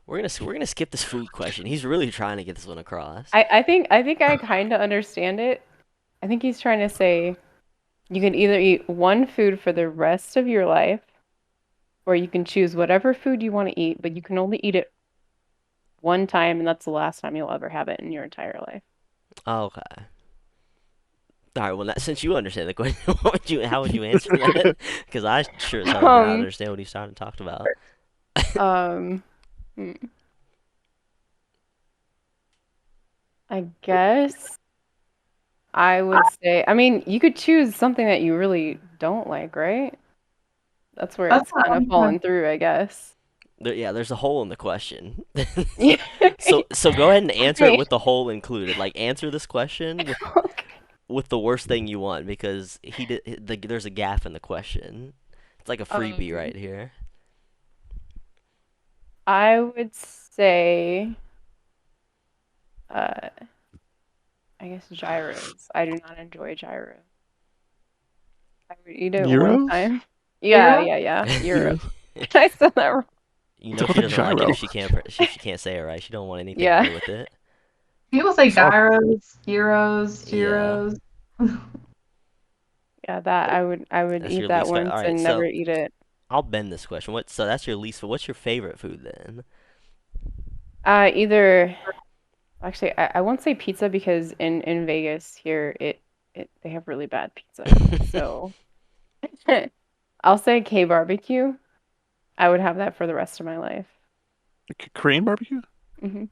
Speaker 1: We're gonna skip this food question. He's really trying to get this one across.
Speaker 3: I kind of understand it. I think he's trying to say you can either eat one food for the rest of your life, or you can choose whatever food you want to eat, but you can only eat it one time, and that's the last time you'll ever have it in your entire life.
Speaker 1: Oh, okay. All right. Well, since you understand the question, how would you answer that? Because I sure as hell do not
Speaker 3: Um,
Speaker 1: understand what he's trying to talk about.
Speaker 3: um, hmm. I guess I would say, I mean, you could choose something that you really don't like, right? That's where
Speaker 4: That's
Speaker 3: it's
Speaker 4: not
Speaker 3: kind of
Speaker 4: one
Speaker 3: fallen
Speaker 4: time.
Speaker 3: through, I guess.
Speaker 1: Yeah, there's a hole in the question.
Speaker 3: Yeah.
Speaker 1: So go ahead and answer it
Speaker 3: Okay.
Speaker 1: with the hole included. Like answer this question with the worst thing you want, because there's a gap in the question. It's like a freebie right
Speaker 3: Um,
Speaker 1: here.
Speaker 3: I would say, uh, I guess gyros. I do not enjoy gyros. I would eat it one
Speaker 2: Euros?
Speaker 3: time. Yeah,
Speaker 4: Gyro?
Speaker 3: yeah, yeah. Gyros.
Speaker 2: Euros.
Speaker 3: I said that wrong.
Speaker 1: You
Speaker 2: It's
Speaker 1: know
Speaker 2: called
Speaker 1: she
Speaker 2: a
Speaker 1: doesn't like it
Speaker 2: gyro.
Speaker 1: if she can't say it right. She don't want anything to
Speaker 3: Yeah.
Speaker 1: do with it.
Speaker 4: People say
Speaker 2: Sauce.
Speaker 4: gyros, gyros,
Speaker 1: Yeah,
Speaker 4: gyros.
Speaker 3: Yeah, that I would
Speaker 1: that's
Speaker 3: eat
Speaker 1: your
Speaker 3: that
Speaker 1: least favorite. All
Speaker 3: once
Speaker 1: right,
Speaker 3: and never
Speaker 1: so
Speaker 3: eat it.
Speaker 1: I'll bend this question. So that's your least. What's your favorite food then?
Speaker 3: Either actually I won't say pizza because in Vegas here it they have really bad pizza. So I'll say K barbecue. I would have that for the rest of my life.
Speaker 2: Korean barbecue?
Speaker 3: Hmm.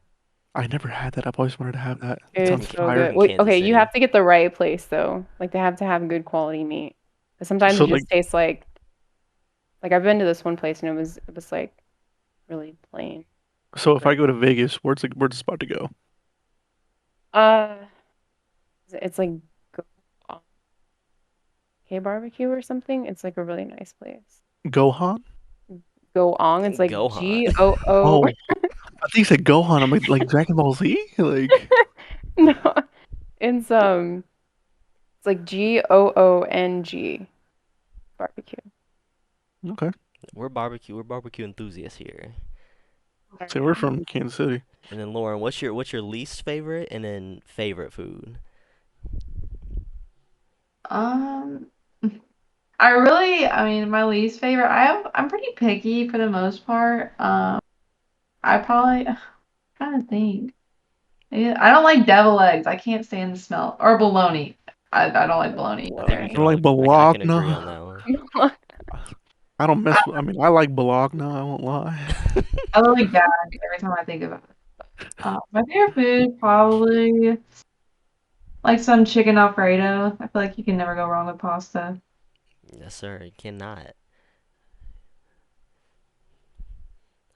Speaker 2: I never had that. I've always wanted to have that. It
Speaker 1: in
Speaker 3: It's
Speaker 2: sounds
Speaker 3: so
Speaker 2: fire.
Speaker 3: good.
Speaker 1: in
Speaker 3: Wait,
Speaker 1: Kansas
Speaker 3: okay, you
Speaker 1: City.
Speaker 3: have to get the right place though. Like they have to have good quality meat. 'Cause sometimes
Speaker 2: So
Speaker 3: it
Speaker 2: like,
Speaker 3: just tastes like I've been to this one place and it was like really plain.
Speaker 2: so if I
Speaker 3: But
Speaker 2: go to Vegas, where's the spot to go?
Speaker 3: uh it's like Go K barbecue or something. It's like a really nice place.
Speaker 2: Gohan?
Speaker 3: Goong. It's like
Speaker 1: Gohan.
Speaker 3: Goo.
Speaker 2: Oh, I think you said Gohan. I'm like Dragon Ball Z. Like,
Speaker 3: No, it's it's like Goong. barbecue.
Speaker 2: Okay.
Speaker 1: We're barbecue enthusiasts here.
Speaker 2: So we're from Kansas City.
Speaker 1: And then Lauren, what's your least favorite and then favorite food?
Speaker 4: Um, I mean, my least favorite. I'm pretty picky for the most part. I probably trying to think. Yeah, I don't like devil eggs. I can't stand the smell. Or bologna. I don't like bologna
Speaker 1: I think we
Speaker 4: either.
Speaker 1: can
Speaker 2: I like
Speaker 1: I can agree
Speaker 2: bologna.
Speaker 1: on that one.
Speaker 2: I don't mess with. I mean, I like bologna. I won't lie.
Speaker 4: I literally gag every time I think about it. My favorite food probably like some chicken Alfredo. I feel like you can never go wrong with pasta.
Speaker 1: Yes, sir. You cannot.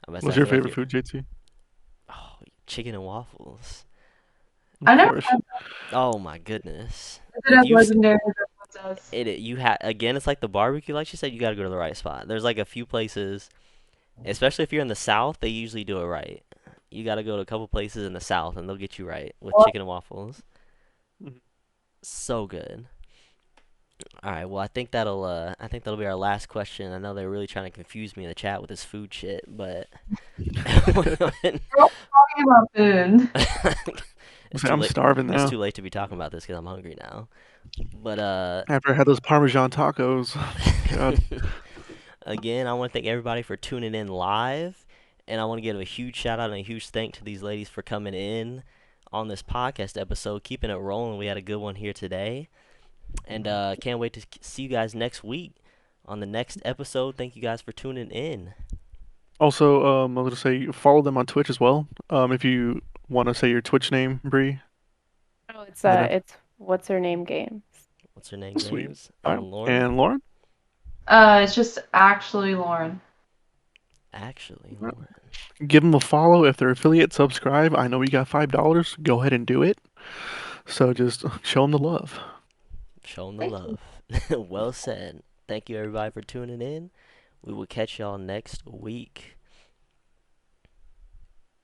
Speaker 2: What's
Speaker 1: I
Speaker 2: your
Speaker 1: feel like
Speaker 2: favorite food, JT?
Speaker 1: oh, chicken and waffles.
Speaker 4: I
Speaker 2: Of
Speaker 4: never
Speaker 2: course.
Speaker 4: had
Speaker 1: Oh my goodness.
Speaker 4: it
Speaker 1: If
Speaker 4: as
Speaker 1: you
Speaker 4: legendary as everyone says.
Speaker 1: you again, it's like the barbecue. Like she said, you got to go to the right spot. There's like a few places, especially if you're in the South, they usually do it right. You got to go to a couple places in the South, and they'll get you right with
Speaker 4: Well,
Speaker 1: chicken and waffles.
Speaker 2: Mhm.
Speaker 1: So good. All right, well, I think that'll be our last question. I know they're really trying to confuse me in the chat with this food shit, but
Speaker 4: We're all talking about food.
Speaker 1: it's
Speaker 2: See,
Speaker 1: too
Speaker 2: I'm
Speaker 1: late.
Speaker 2: starving
Speaker 1: It's
Speaker 2: now.
Speaker 1: too late to be talking about this because I'm hungry now. But
Speaker 2: After I had those Parmesan tacos. God.
Speaker 1: again, I want to thank everybody for tuning in live, and I want to give a huge shout out and a huge thank to these ladies for coming in on this podcast episode, keeping it rolling. We had a good one here today, and can't wait to see you guys next week on the next episode. Thank you guys for tuning in.
Speaker 2: Also, I'm gonna say follow them on Twitch as well. If you want to say your Twitch name, Bree.
Speaker 3: Oh, it's
Speaker 2: And then
Speaker 3: it's what's her name games.
Speaker 1: What's her name,
Speaker 2: sweet.
Speaker 1: Games?
Speaker 2: All right.
Speaker 1: Lauren?
Speaker 2: And Lauren.
Speaker 4: It's just actually Lauren.
Speaker 1: Actually, Lauren.
Speaker 2: Give them a follow if they're affiliate. Subscribe. I know we got $5. Go ahead and do it. So just show them the love.
Speaker 1: Show 'em the
Speaker 4: Thank you.
Speaker 1: love. Well said. Thank you, everybody, for tuning in. We will catch y'all next week.